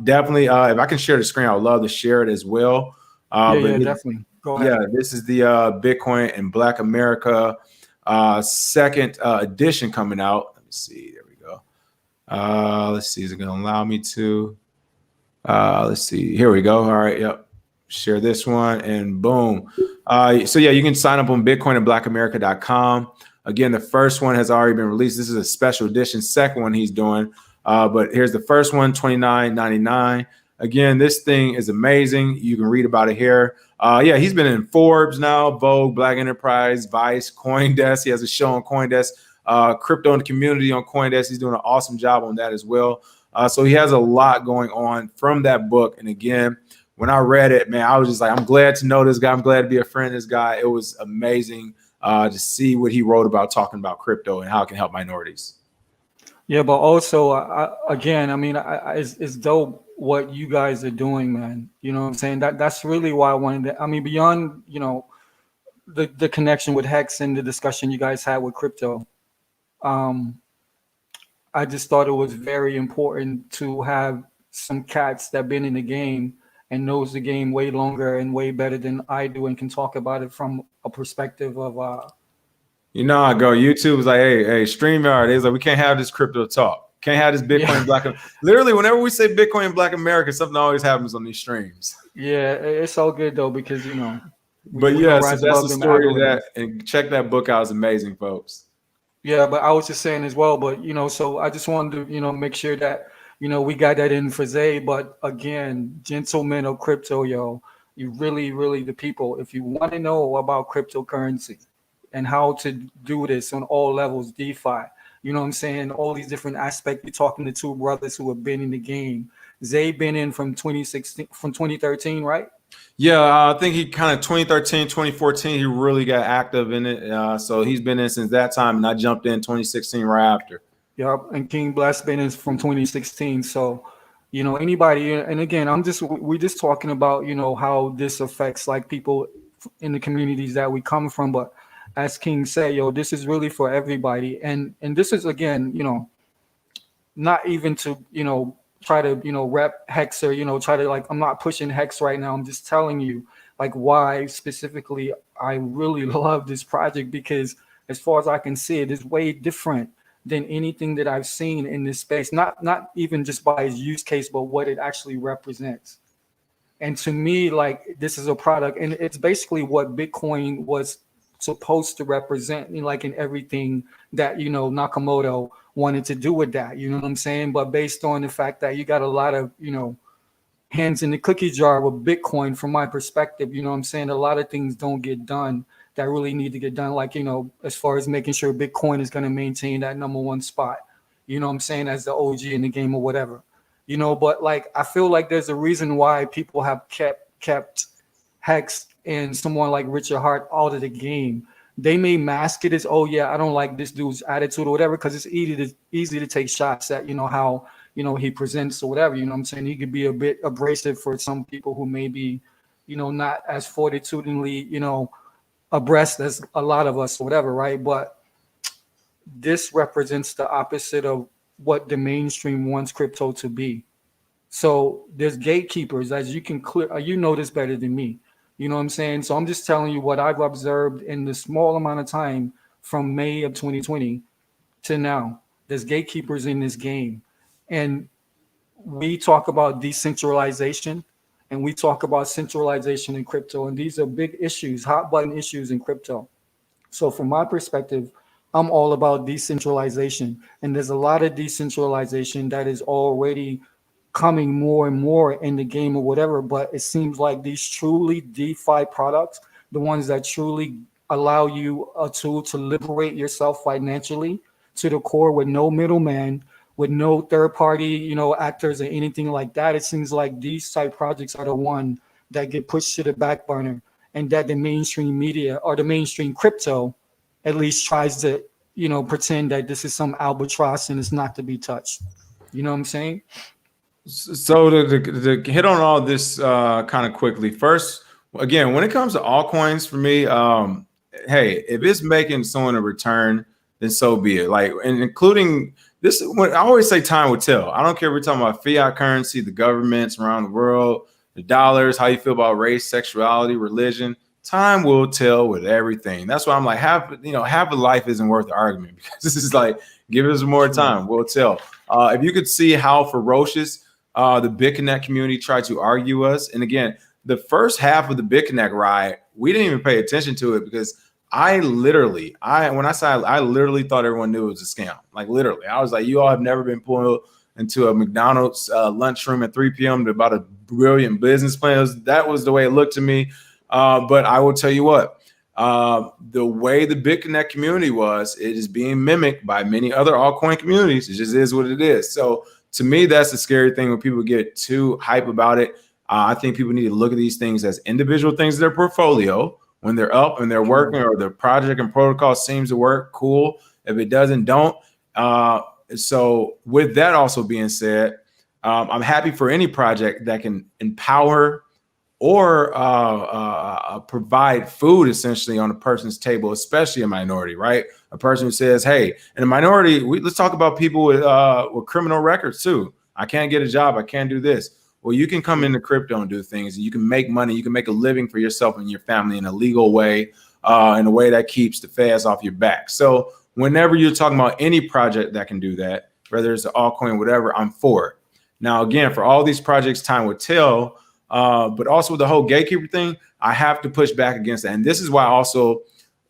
definitely, if I can share the screen, I would love to share it as well. definitely. Go ahead. Yeah, this is the Bitcoin and Black America second edition coming out. Let me see. There we go. Let's see. Is it going to allow me to? Let's see. Here we go. All right. Yep. Share this one and boom. So yeah, you can sign up on bitcoinandblackamerica.com. Again, the first one has already been released. This is a special edition, second one he's doing. But here's the first one, $29.99. Again, this thing is amazing. You can read about it here. Yeah, he's been in Forbes now, Vogue, Black Enterprise, Vice, CoinDesk. He has a show on CoinDesk, Crypto in the Community on CoinDesk. He's doing an awesome job on that as well. So he has a lot going on from that book. And again, when I read it, man, I was just like, I'm glad to know this guy. I'm glad to be a friend of this guy. It was amazing to see what he wrote about, talking about crypto and how it can help minorities. Yeah, but also, again, I mean, it's dope what you guys are doing, man. You know what I'm saying? That's really why I wanted to, I mean, beyond, you know, the connection with Hex and the discussion you guys had with crypto, I just thought it was very important to have some cats that been in the game and knows the game way longer and way better than I do and can talk about it from a perspective of you know, I go, YouTube was like, hey, StreamYard is like, we can't have this crypto talk. Can't have this Bitcoin Black. Literally, whenever we say Bitcoin Black America, something always happens on these streams. Yeah, it's all good though, because you know. But yeah, so that's the story of that. And check that book out. It's amazing, folks. Yeah, but I was just saying as well, but you know, so I just wanted to, you know, make sure that, you know, we got that in for Zay. But again, gentlemen of crypto, yo, you really the people, if you want to know about cryptocurrency and how to do this on all levels, DeFi, you know what I'm saying? All these different aspects. You're talking to two brothers who have been in the game. Zay been in from 2013, right? Yeah, I think he kind of 2013, 2014, he really got active in it. So he's been in since that time, and I jumped in 2016 right after. Yep, and King Bless been in from 2016. So, you know, anybody, and again, we're just talking about, you know, how this affects like people in the communities that we come from. But as King said, yo, this is really for everybody. And this is, again, you know, not even to, you know, try to, you know, rep Hex or, you know, try to, like, I'm not pushing Hex right now. I'm just telling you, like, why specifically I really love this project, because as far as I can see, it is way different than anything that I've seen in this space. Not even just by its use case, but what it actually represents. And to me, like, this is a product, and it's basically what Bitcoin was supposed to represent, like in everything that, Nakamoto wanted to do with that. You know what I'm saying? But based on the fact that you got a lot of, hands in the cookie jar with Bitcoin, from my perspective, you know what I'm saying? A lot of things don't get done that really need to get done. Like, as far as making sure Bitcoin is going to maintain that #1 spot, you know what I'm saying, as the OG in the game or whatever. But like, I feel like there's a reason why people have kept Hex and someone like Richard Hart out of the game. They may mask it as, oh yeah, I don't like this dude's attitude or whatever, because it's easy to take shots at, how, he presents or whatever. You know what I'm saying? He could be a bit abrasive for some people who may be, not as fortitudinally, abreast as a lot of us or whatever, right? But this represents the opposite of what the mainstream wants crypto to be. So there's gatekeepers, as you can clear, this better than me. You know what I'm saying? So I'm just telling you what I've observed in the small amount of time from May of 2020 to now. There's gatekeepers in this game. And we talk about decentralization and we talk about centralization in crypto. And these are big issues, hot button issues in crypto. So from my perspective, I'm all about decentralization. And there's a lot of decentralization that is already coming more and more in the game or whatever. But it seems like these truly DeFi products, the ones that truly allow you a tool to liberate yourself financially to the core with no middleman, with no third party, actors or anything like that. It seems like these type projects are the one that get pushed to the back burner, and that the mainstream media or the mainstream crypto at least tries to, pretend that this is some albatross and it's not to be touched. You know what I'm saying? So to hit on all this kind of quickly, first, again, when it comes to altcoins, for me, hey, if it's making someone a return, then so be it. Like, and including this, when I always say time will tell. I don't care if we're talking about fiat currency, the governments around the world, the dollars, how you feel about race, sexuality, religion. Time will tell with everything. That's why I'm like, half of life isn't worth the argument, because this is like, give us more time, we'll tell. If you could see how ferocious the BitConnect community tried to argue us. And again, the first half of the BitConnect riot, we didn't even pay attention to it, because I literally thought everyone knew it was a scam. Like, literally, I was like, you all have never been pulled into a McDonald's lunchroom at 3 p.m. to about a brilliant business plan. That was the way it looked to me. But I will tell you what, the way the BitConnect community was, it is being mimicked by many other altcoin communities. It just is what it is. So to me, that's the scary thing when people get too hype about it. I think people need to look at these things as individual things in their portfolio. When they're up and they're working, or the project and protocol seems to work, cool. If it doesn't, don't. So with that also being said, I'm happy for any project that can empower or provide food essentially on a person's table, especially a minority, right? A person who says, hey, in a minority, let's talk about people with criminal records too. I can't get a job. I can't do this. Well, you can come into crypto and do things, and you can make money. You can make a living for yourself and your family in a legal way, in a way that keeps the feds off your back. So whenever you're talking about any project that can do that, whether it's an altcoin, whatever, I'm for it. Now, again, for all these projects, time will tell. But also with the whole gatekeeper thing, I have to push back against that. And this is why also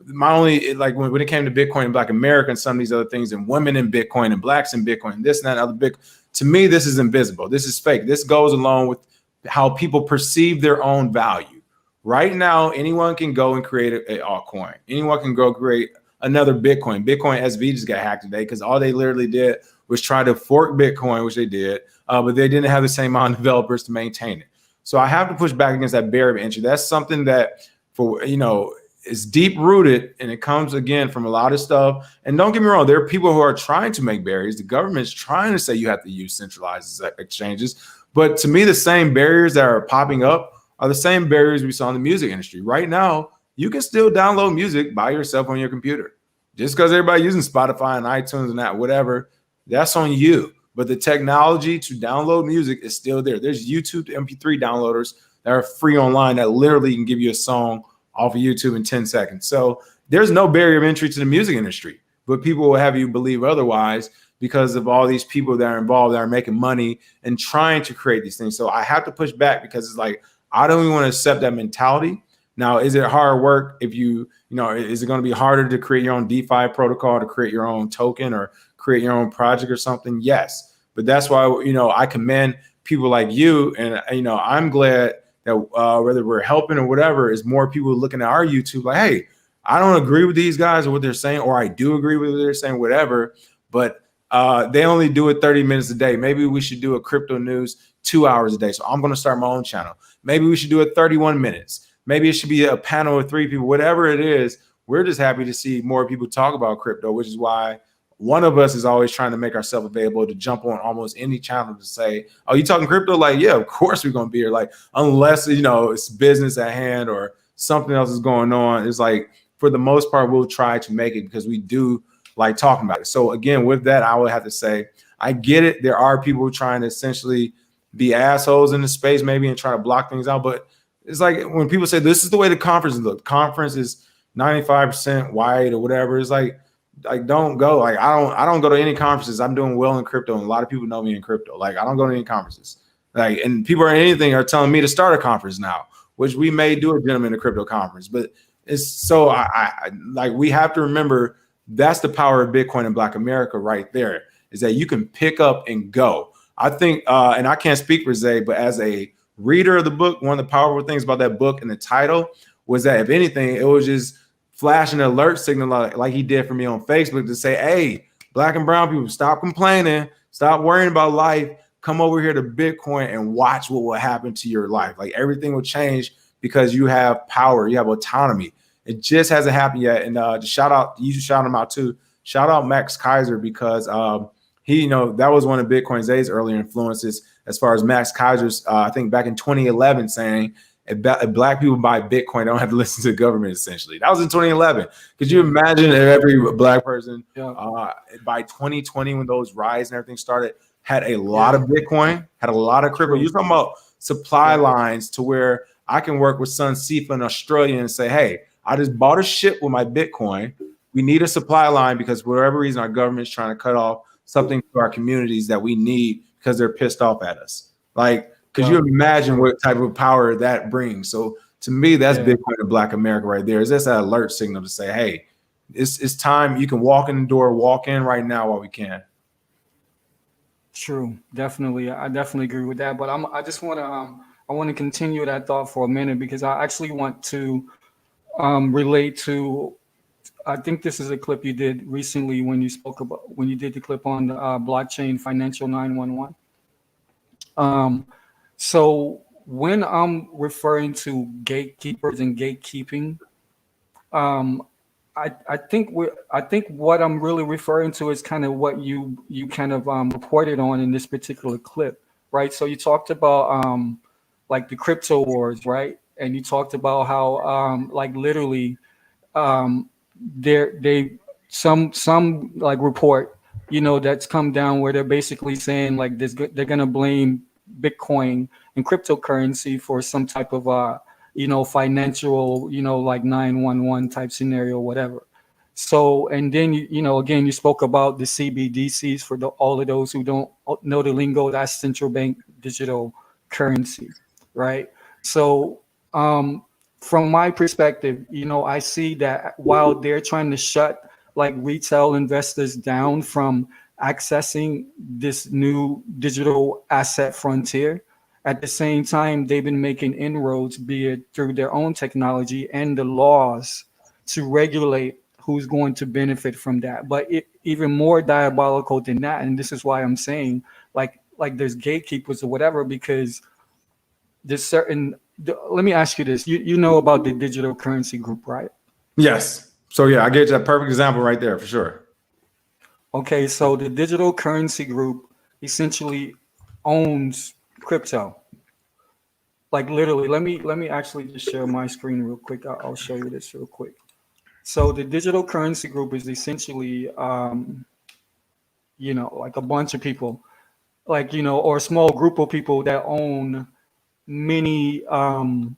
my only, like when it came to Bitcoin and Black America and some of these other things, and women in Bitcoin and blacks in Bitcoin, and this and that, other big, to me, this is invisible. This is fake. This goes along with how people perceive their own value. Right now, anyone can go and create an altcoin. Anyone can go create another Bitcoin. Bitcoin SV just got hacked today because all they literally did was try to fork Bitcoin, which they did, but they didn't have the same amount of developers to maintain it. So I have to push back against that barrier of entry. That's something that, for is deep rooted, and it comes again from a lot of stuff. And don't get me wrong, there are people who are trying to make barriers. The government's trying to say you have to use centralized exchanges. But to me, the same barriers that are popping up are the same barriers we saw in the music industry. Right now, you can still download music by yourself on your computer. Just because everybody using Spotify and iTunes and that, whatever, that's on you. But the technology to download music is still there. There's YouTube MP3 downloaders that are free online that literally can give you a song off of YouTube in 10 seconds. So there's no barrier of entry to the music industry. but people will have you believe otherwise because of all these people that are involved that are making money and trying to create these things. So I have to push back because it's like, I don't even want to accept that mentality. Now, is it hard work if is it going to be harder to create your own DeFi protocol, to create your own token or create your own project or something? Yes. But that's why, I commend people like you. And, I'm glad that whether we're helping or whatever, is more people looking at our YouTube like, hey, I don't agree with these guys or what they're saying, or I do agree with what they're saying, whatever. But they only do it 30 minutes a day. Maybe we should do a crypto news 2 hours a day. So I'm going to start my own channel. Maybe we should do it 31 minutes. Maybe it should be a panel of 3 people, whatever it is. We're just happy to see more people talk about crypto, which is why one of us is always trying to make ourselves available to jump on almost any channel to say, oh, you talking crypto? Like, yeah, of course we're going to be here. Like, unless, it's business at hand or something else is going on. It's like, for the most part, we'll try to make it because we do like talking about it. So again, with that, I would have to say, I get it. There are people trying to essentially be assholes in the space maybe and try to block things out. But it's like when people say this is the way the conference look, conference is 95% white or whatever. It's like don't go. Like I don't go to any conferences. I'm doing well in crypto, and a lot of people know me in crypto. Like I don't go to any conferences. Like, and people or anything are telling me to start a conference now, which we may do a Gentlemen of Crypto conference. But it's so I like we have to remember that's the power of Bitcoin in Black America right there, is that you can pick up and go. I think, and I can't speak for Zay, but as a reader of the book, one of the powerful things about that book and the title was that if anything, it was just flashing an alert signal like he did for me on Facebook to say, hey, Black and brown people, stop complaining, stop worrying about life, come over here to Bitcoin and watch what will happen to your life. Like everything will change because you have power, you have autonomy. It just hasn't happened yet. And just shout out, you should shout him out too. Shout out Max Kaiser because he, that was one of Bitcoin Zay's earlier influences as far as Max Kaiser's, I think back in 2011 saying, if Black people buy Bitcoin, they don't have to listen to the government, essentially. That was in 2011. Could you imagine if every Black person by 2020, when those riots and everything started, had a lot of Bitcoin, had a lot of crypto? You're talking about supply lines to where I can work with Sun Sifa in Australia and say, hey, I just bought a ship with my Bitcoin. We need a supply line because for whatever reason, our government's trying to cut off something to our communities that we need because they're pissed off at us. Like, could you imagine what type of power that brings? So to me, that's Bitcoin in Black America right there. Is this an alert signal to say, hey, it's time. You can walk in the door, walk in right now while we can. True, definitely. I definitely agree with that. But I just want to I want to continue that thought for a minute because I actually want to relate to. I think this is a clip you did recently when you spoke about when you did the clip on the blockchain financial 911. So when I'm referring to gatekeepers and gatekeeping, I think what I'm really referring to is kind of what you kind of reported on in this particular clip, right? So you talked about like the crypto wars, right? And you talked about how like literally some like report, that's come down where they're basically saying like they're gonna blame Bitcoin and cryptocurrency for some type of financial, like 911 type scenario, whatever. So, and then again, you spoke about the CBDCs for all of those who don't know the lingo. That's central bank digital currency, right? So, from my perspective, I see that while they're trying to shut like retail investors down from accessing this new digital asset frontier, at the same time, they've been making inroads, be it through their own technology and the laws to regulate who's going to benefit from that. But even more diabolical than that, and this is why I'm saying like there's gatekeepers or whatever, because there's certain. Let me ask you this: you know about the digital currency group, right? Yes. So yeah, I gave you that perfect example right there for sure. Okay, so the digital currency group essentially owns crypto. Like literally, let me actually just share my screen real quick. I'll show you this real quick. So the digital currency group is essentially, like a bunch of people, like or a small group of people that own many companies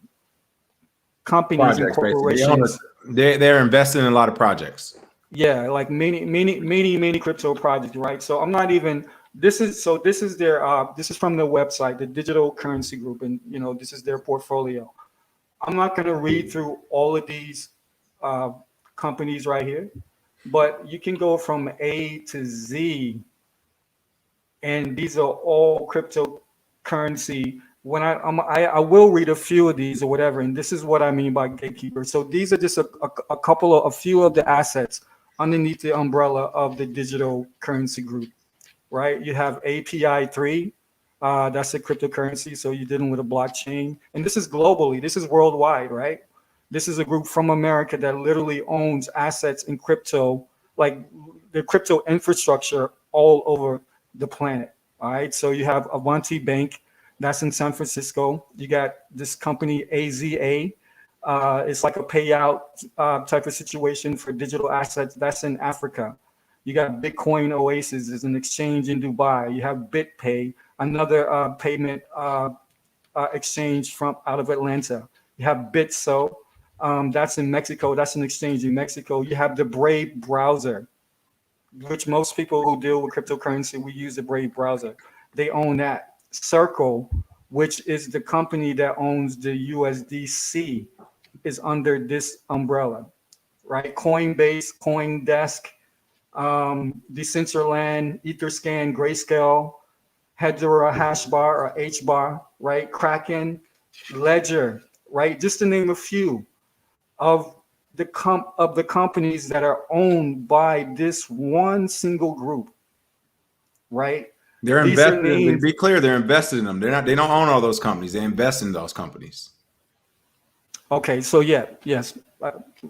and Projects, basically. corporations. They're investing in a lot of projects. Yeah, like many crypto projects, right? So I'm not even. This is their this is from their website, the Digital Currency Group, and this is their portfolio. I'm not going to read through all of these uh, companies right here, but you can go from A to Z, and these are all cryptocurrency. When I will read a few of these or whatever, and this is what I mean by gatekeeper. So these are just a couple of a few of the assets underneath the umbrella of the digital currency group, right? You have API 3, that's a cryptocurrency. So you're dealing with a blockchain. And this is globally, this is worldwide, right? This is a group from America that literally owns assets in crypto, like the crypto infrastructure all over the planet. All right. So you have Avanti Bank, that's in San Francisco. You got this company AZA. It's like a payout type of situation for digital assets. That's in Africa. You got Bitcoin Oasis is an exchange in Dubai. You have BitPay, another payment exchange from out of Atlanta. You have Bitso, that's in Mexico. That's an exchange in Mexico. You have the Brave browser, which most people who deal with cryptocurrency, we use the Brave browser. They own that. Circle, which is the company that owns the USDC, is under this umbrella, right? Coinbase, CoinDesk, Decentraland, Etherscan, Grayscale, Hedera, Hashbar, or HBAR, right? Kraken, Ledger, right? Just to name a few of the companies that are owned by this one single group, right? They're These are invested. To names. be clear, they're invested in them. They're not. They don't own all those companies. They invest in those companies. Okay, so yeah, yes,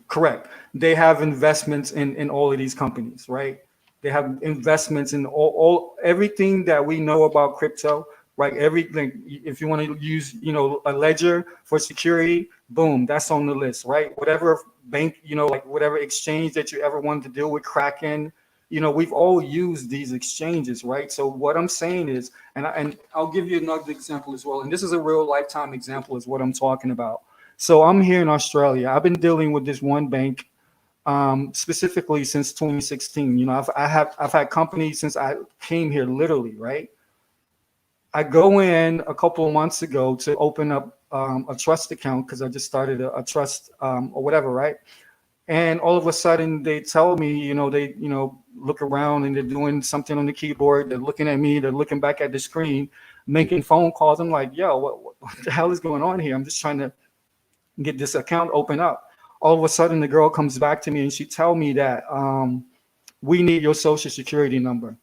correct. They have investments in all of these companies, right? They have investments in all everything that we know about crypto, right? Everything. If you want to use, a ledger for security, boom, that's on the list, right? Whatever bank, like whatever exchange that you ever wanted to deal with, Kraken, we've all used these exchanges, right? So what I'm saying is, and I'll give you another example as well, and this is a real lifetime example, is what I'm talking about. So I'm here in Australia. I've been dealing with this one bank specifically since 2016. I've had companies since I came here, literally, right? I go in a couple of months ago to open up a trust account because I just started a trust or whatever, right? And all of a sudden they tell me, they look around and they're doing something on the keyboard. They're looking at me. They're looking back at the screen, making phone calls. I'm like, yo, what the hell is going on here? I'm just trying to get this account open up. All of a sudden, the girl comes back to me and she tell me that we need your social security number.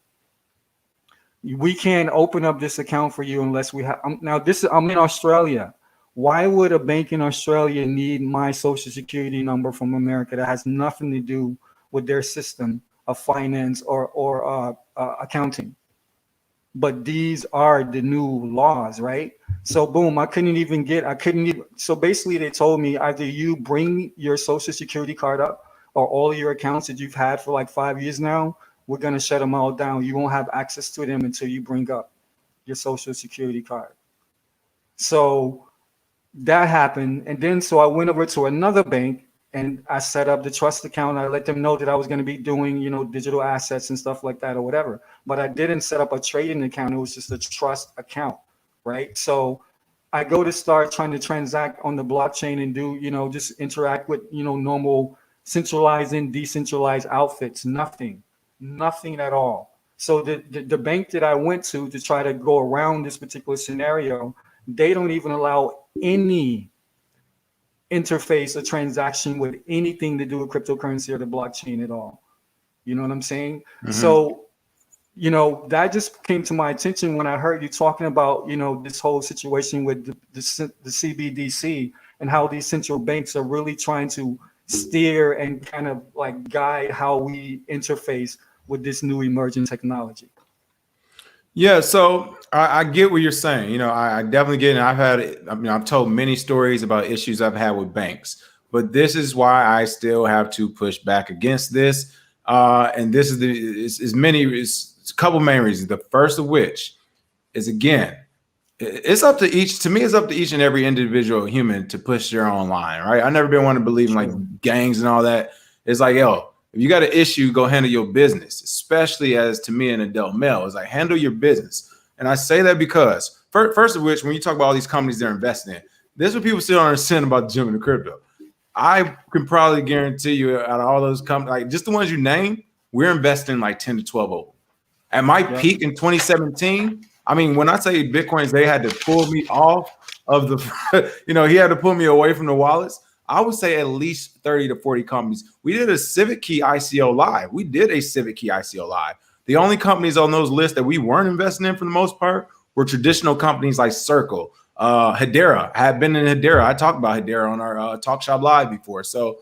We can't open up this account for you unless we have. Now, I'm in Australia. Why would a bank in Australia need my social security number from America that has nothing to do with their system of finance or accounting? But these are the new laws, right? So boom, I couldn't even, so basically they told me either you bring your social security card up or all of your accounts that you've had for like 5 years now, we're going to shut them all down. You won't have access to them until you bring up your social security card. So that happened. And then so I went over to another bank and I set up the trust account. I let them know that I was going to be doing, digital assets and stuff like that or whatever. But I didn't set up a trading account. It was just a trust account, right? So I go to start trying to transact on the blockchain and do, just interact with, normal centralized and decentralized outfits. Nothing at all. So the bank that I went to try to go around this particular scenario, they don't even allow any interface a transaction with anything to do with cryptocurrency or the blockchain at all. You know what I'm saying? Mm-hmm. So, that just came to my attention when I heard you talking about, this whole situation with the CBDC and how these central banks are really trying to steer and kind of like guide how we interface with this new emerging technology. Yeah, so I get what you're saying. I definitely get it. I've told many stories about issues I've had with banks, but this is why I still have to push back against this. And this is it's a couple main reasons. The first of which is, again, it's up to each and every individual human to push their own line, right? I've never been one to believe in like gangs and all that. It's like, yo, If you got an issue, go handle your business, especially as to me, an adult male. It's like, handle your business. And I say that because, first of which, when you talk about all these companies they're investing in, this is what people still don't understand about Gentlemen of Crypto. I can probably guarantee you out of all those companies, like just the ones you name, we're investing like 10 to 12 over. At my peak in 2017, I mean, when I say Bitcoins, they had to pull me off of the, he had to pull me away from the wallets. I would say at least 30 to 40 companies. We did a Civic Key ICO live. We did a Civic Key ICO live. The only companies on those lists that we weren't investing in for the most part were traditional companies like Circle, Hedera. I have been in Hedera. I talked about Hedera on our Talk Shop Live before. So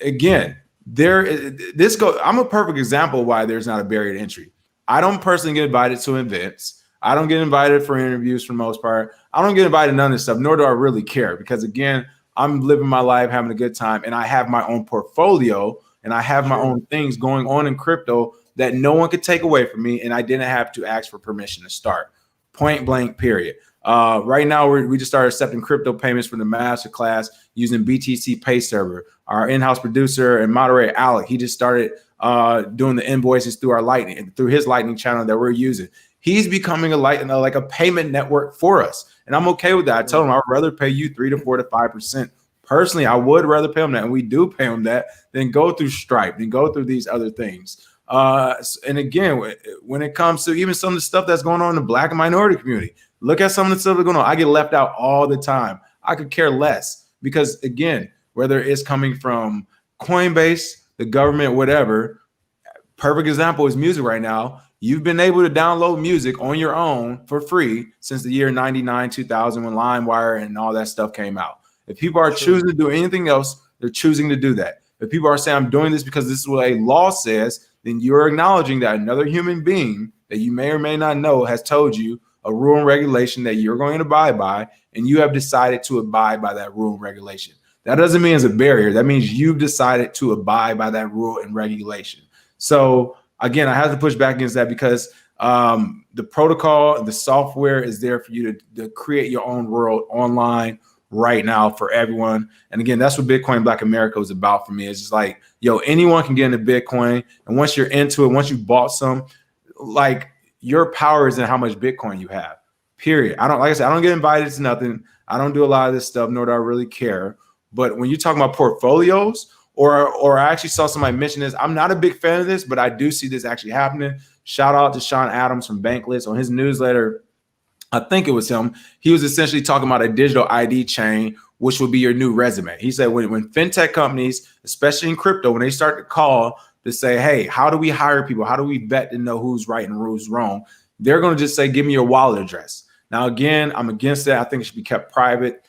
again, I'm a perfect example of why there's not a barrier to entry. I don't personally get invited to events. I don't get invited for interviews for the most part. I don't get invited to none of this stuff, nor do I really care, because again, I'm living my life, having a good time, and I have my own portfolio and I have my own things going on in crypto that no one could take away from me, and I didn't have to ask for permission to start. Point blank, period. Right now, we just started accepting crypto payments from the masterclass using BTC Pay Server. Our in-house producer and moderator, Alec, he just started doing the invoices through his Lightning channel that we're using. He's becoming like a payment network for us, and I'm okay with that. I told him I'd rather pay you 3 to 4 to 5%. Personally, I would rather pay him that, and we do pay him that, than go through Stripe, than go through these other things. And again, when it comes to even some of the stuff that's going on in the Black and minority community, look at some of the stuff that's going on. I get left out all the time. I could care less, because again, whether it's coming from Coinbase, the government, whatever, perfect example is music right now. You've been able to download music on your own for free since the year 99, 2000, when LimeWire and all that stuff came out. If people are choosing to do anything else, they're choosing to do that. If people are saying, I'm doing this because this is what a law says, then you're acknowledging that another human being that you may or may not know has told you a rule and regulation that you're going to abide by, and you have decided to abide by that rule and regulation. That doesn't mean it's a barrier. That means you've decided to abide by that rule and regulation. So again, I have to push back against that, because the protocol, the software is there for you to create your own world online right now for everyone. And again, that's what Bitcoin Black America was about for me. It's just like, yo, anyone can get into Bitcoin. And once you're into it, once you bought some, like, your power is in how much Bitcoin you have, period. Like I said, I don't get invited to nothing. I don't do a lot of this stuff, nor do I really care. But when you talk about portfolios, or I actually saw somebody mention this, I'm not a big fan of this, but I do see this actually happening. Shout out to Sean Adams from Bankless on his newsletter. I think it was him. He was essentially talking about a digital ID chain, which will be your new resume. He said when fintech companies, especially in crypto, when they start to call to say, hey, how do we hire people? How do we vet to know who's right and who's wrong? They're going to just say, give me your wallet address. Now, again, I'm against that. I think it should be kept private,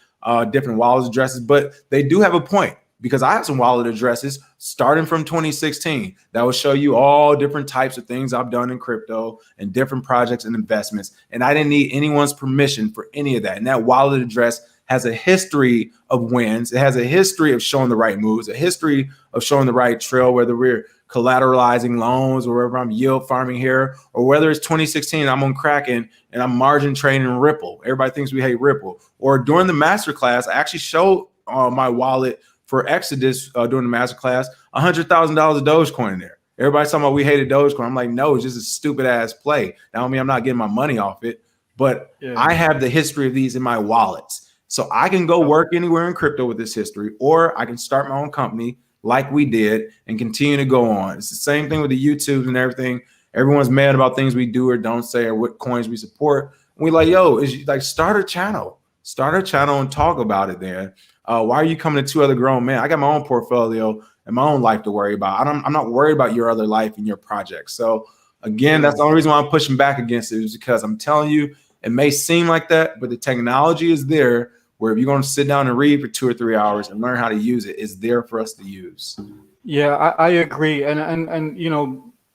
different wallet addresses, but they do have a point, because I have some wallet addresses starting from 2016 that will show you all different types of things I've done in crypto and different projects and investments. And I didn't need anyone's permission for any of that. And that wallet address has a history of wins. It has a history of showing the right moves, a history of showing the right trail, whether we're collateralizing loans or whether I'm yield farming here, or whether it's 2016, I'm on Kraken and I'm margin trading Ripple. Everybody thinks we hate Ripple. Or during the masterclass, I actually showed my wallet for Exodus during the masterclass, $100,000 of Dogecoin in there. Everybody's talking about we hated Dogecoin. I'm like, no, it's just a stupid ass play. Now, I mean, I'm not getting my money off it, but I have the history of these in my wallets. So I can go work anywhere in crypto with this history, or I can start my own company like we did and continue to go on. It's the same thing with the YouTubes and everything. Everyone's mad about things we do or don't say or what coins we support. And we like, yo, it's like, start a channel and talk about it there. Why are you coming to two other grown men? I got my own portfolio and my own life to worry about. I'm not worried about your other life and your project. So again, that's the only reason why I'm pushing back against it, is because I'm telling you, it may seem like that, but the technology is there, where if you're going to sit down and read for 2 or 3 hours and learn how to use it, it's there for us to use. Yeah, I agree. And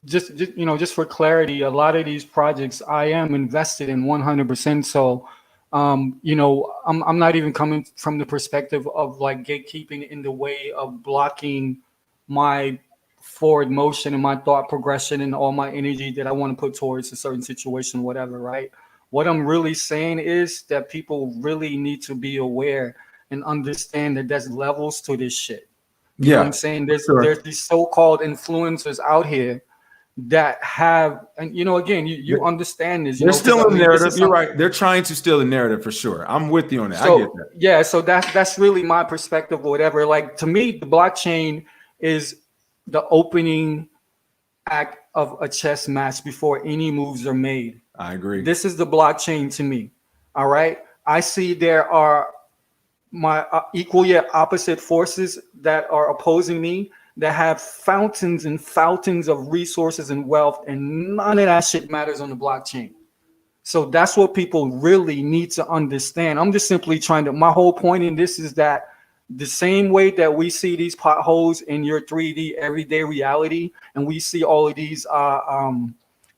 just for clarity, a lot of these projects I am invested in 100%. So I'm not even coming from the perspective of like gatekeeping in the way of blocking my forward motion and my thought progression and all my energy that I want to put towards a certain situation, whatever, right? What I'm really saying is that people really need to be aware and understand that there's levels to this shit. You know what Yeah, I'm saying? sure. There's these so-called influencers out here that have, and you know, again, you understand this, you They're know, because still I in the mean, this narrative. is You're some. right. They're trying to steal the narrative for sure. I'm with you on that. I get So that. yeah, so that's really my perspective or whatever. Like to me, the blockchain is the opening act of a chess match before any moves are made. I agree. This is the blockchain to me. All right. I see there are my equal yet opposite forces that are opposing me that have fountains and fountains of resources and wealth, and none of that shit matters on the blockchain. So that's what people really need to understand. I'm just simply trying to, my whole point in this is that the same way that we see these potholes in your 3D everyday reality, and we see all of these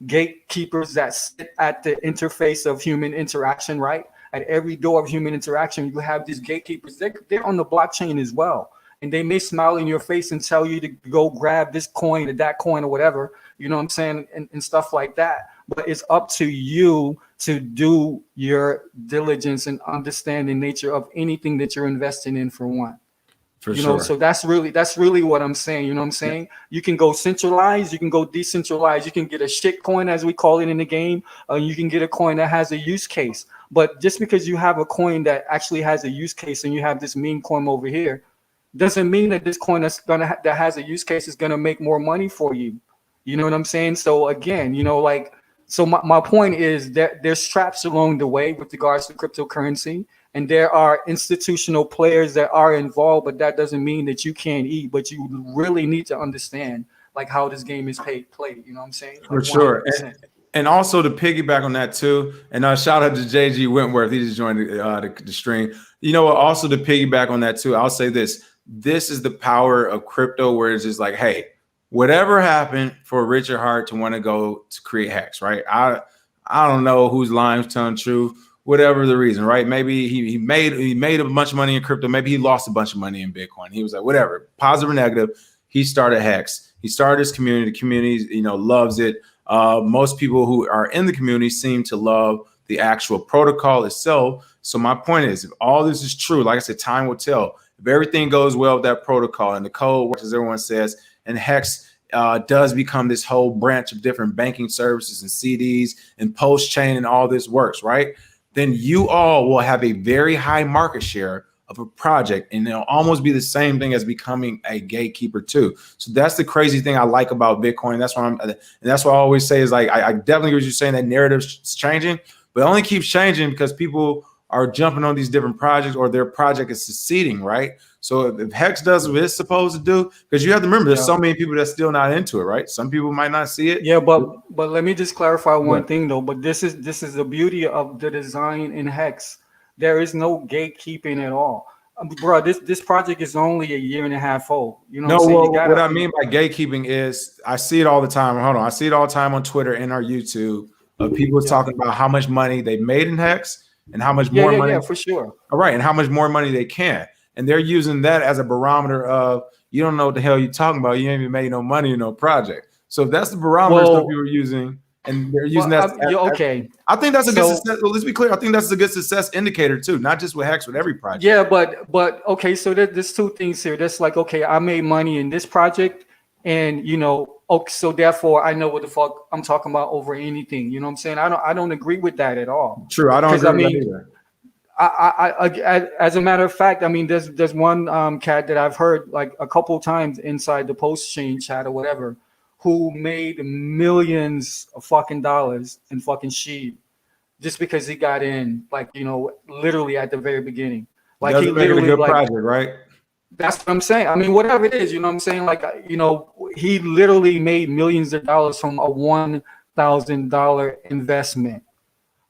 gatekeepers that sit at the interface of human interaction, right? At every door of human interaction, you have these gatekeepers. They're on the blockchain as well. And they may smile in your face and tell you to go grab this coin or that coin or whatever, you know what I'm saying, and stuff like that. But it's up to you to do your diligence and understand the nature of anything that you're investing in, for one. For You know, sure. so that's really what I'm saying. You know what I'm saying? You can go centralized, you can go decentralized, you can get a shit coin, as we call it in the game, you can get a coin that has a use case. But just because you have a coin that actually has a use case and you have this meme coin over here, doesn't mean that this coin that has a use case is gonna make more money for you. You know what I'm saying? So again, you know, like, so my point is that there's traps along the way with regards to cryptocurrency, and there are institutional players that are involved, but that doesn't mean that you can't eat. But you really need to understand like how this game is played. You know what I'm saying? For Like sure. 100%. And also to piggyback on that too, and shout out to JG Wentworth. He just joined the stream. You know what? Also to piggyback on that too, I'll say this. This is the power of crypto where it's just like, hey, whatever happened for Richard Hart to want to go to create Hex, right? I don't know whose line's telling true, whatever the reason, right? Maybe he made a bunch of money in crypto. Maybe he lost a bunch of money in Bitcoin. He was like, whatever, positive or negative. He started Hex. He started his community. The community, you know, loves it. Most people who are in the community seem to love the actual protocol itself. So my point is, if all this is true, like I said, time will tell. If everything goes well with that protocol and the code works as everyone says, and Hex does become this whole branch of different banking services and CDs and post chain and all this works, right? Then you all will have a very high market share of a project, and it'll almost be the same thing as becoming a gatekeeper too. So that's the crazy thing I like about Bitcoin. That's why and that's what I always say is like, I definitely hear what you're saying, that narrative's changing, but it only keeps changing because people are jumping on these different projects or their project is succeeding, right? So if Hex does what it's supposed to do, because you have to remember, there's so many people that's still not into it, right? Some people might not see it. Yeah, but let me just clarify one But thing though. But this is the beauty of the design in Hex. There is no gatekeeping at all. Bro, this project is only a year and a half old. You know no, what I'm saying? You well, what gotta, I mean by gatekeeping is I see it all the time. Hold on. I see it all the time on Twitter and our YouTube of people yeah, talking about how much money they made in Hex and how much yeah, more yeah, money. yeah, for sure. All right. And how much more money they can. And they're using that as a barometer of, you don't know what the hell you're talking about. You ain't even made no money in no project. So if that's the barometer some people are using, and they're using that. Yeah, okay. I think that's a good So success. Well, let's be clear. I think that's a good success indicator too, not just with Hex, with every project. yeah, but okay. So there's two things here. That's like, okay, I made money in this project, and you know, okay, so therefore I know what the fuck I'm talking about over anything. You know what I'm saying? I don't agree with that at all. True. I don't Because agree I with that mean, either. as a matter of fact, I mean, there's one cat that I've heard like a couple times inside the post chain chat or whatever, who made millions of fucking dollars in fucking sheep just because he got in, like, you know, literally at the very beginning. Like he Doesn't make it a literally, good like, project, right? that's what I'm saying. I mean, whatever it is, you know what I'm saying? Like, you know, he literally made millions of dollars from a $1,000 investment.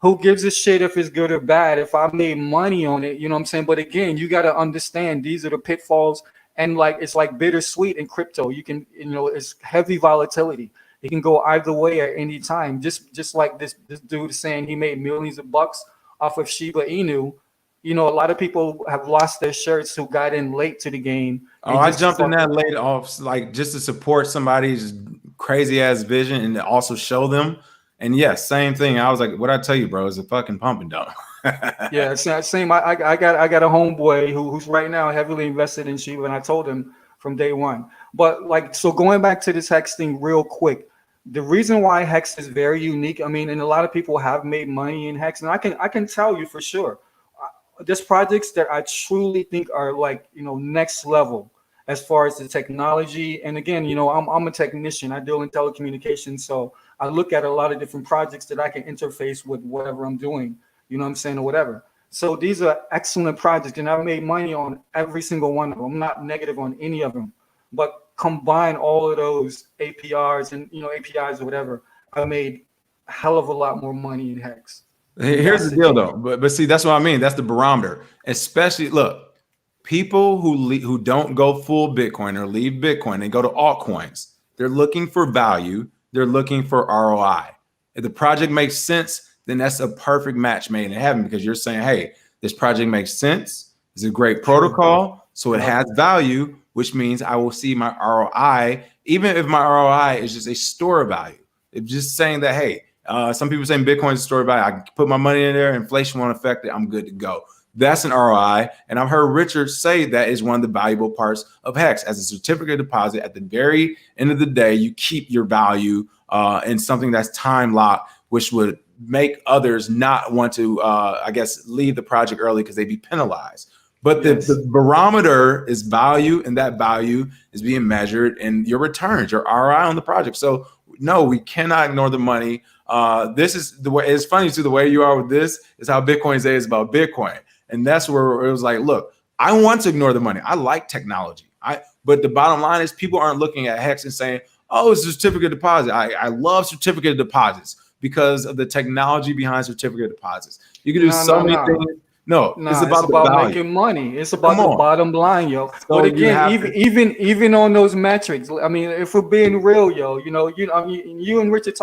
Who gives a shit if it's good or bad? If I made money on it, you know what I'm saying? But again, you got to understand these are the pitfalls, and like it's like bittersweet in crypto. You can, you know, it's heavy volatility. It can go either way at any time. Just like this dude is saying he made millions of bucks off of Shiba Inu. You know, a lot of people have lost their shirts who got in late to the game. Oh, I jumped in that late off, like just to support somebody's crazy ass vision and to also show them. And yes, same thing. I was like, what I tell you, bro, is a fucking pump and dump. Yeah, same. I got a homeboy who's right now heavily invested in Shiba, and I told him from day one. But like, so going back to this Hex thing real quick, the reason why Hex is very unique, I mean, and a lot of people have made money in Hex, and I can tell you for sure, there's projects that I truly think are like, next level as far as the technology. And again, I'm a technician. I deal in telecommunications, so I look at a lot of different projects that I can interface with whatever I'm doing. You know what I'm saying, or whatever. So these are excellent projects, and I've made money on every single one of them. I'm not negative on any of them, but combine all of those APRs and APIs or whatever, I made a hell of a lot more money in Hex. Here's the deal, though. But see, that's what I mean. That's the barometer. Especially, look, people who don't go full Bitcoin or leave Bitcoin, they go to altcoins. They're looking for value. They're looking for ROI. If the project makes sense, then that's a perfect match made in heaven, because you're saying, hey, this project makes sense. It's a great protocol, so it has value, which means I will see my ROI, even if my ROI is just a store of value. It's just saying that, hey, some people saying Bitcoin is a store of value. I put my money in there, inflation won't affect it, I'm good to go. That's an ROI. And I've heard Richard say that is one of the valuable parts of Hex. As a certificate of deposit, at the very end of the day, you keep your value in something that's time locked, which would make others not want to, leave the project early because they'd be penalized. But the barometer is value, and that value is being measured in your returns, your ROI on the project. So no, we cannot ignore the money. This is the way. It's funny too. The way you are with this is how Bitcoin Day is about Bitcoin, and that's where it was like, look, I want to ignore the money. I like technology. But the bottom line is, people aren't looking at Hex and saying, oh, it's a certificate of deposit. I love certificate of deposits because of the technology behind certificate of deposits. You can do many things. No, it's about making money. It's about the bottom line, yo. So but again, even on those metrics, I mean, if we're being real, yo, you and Richard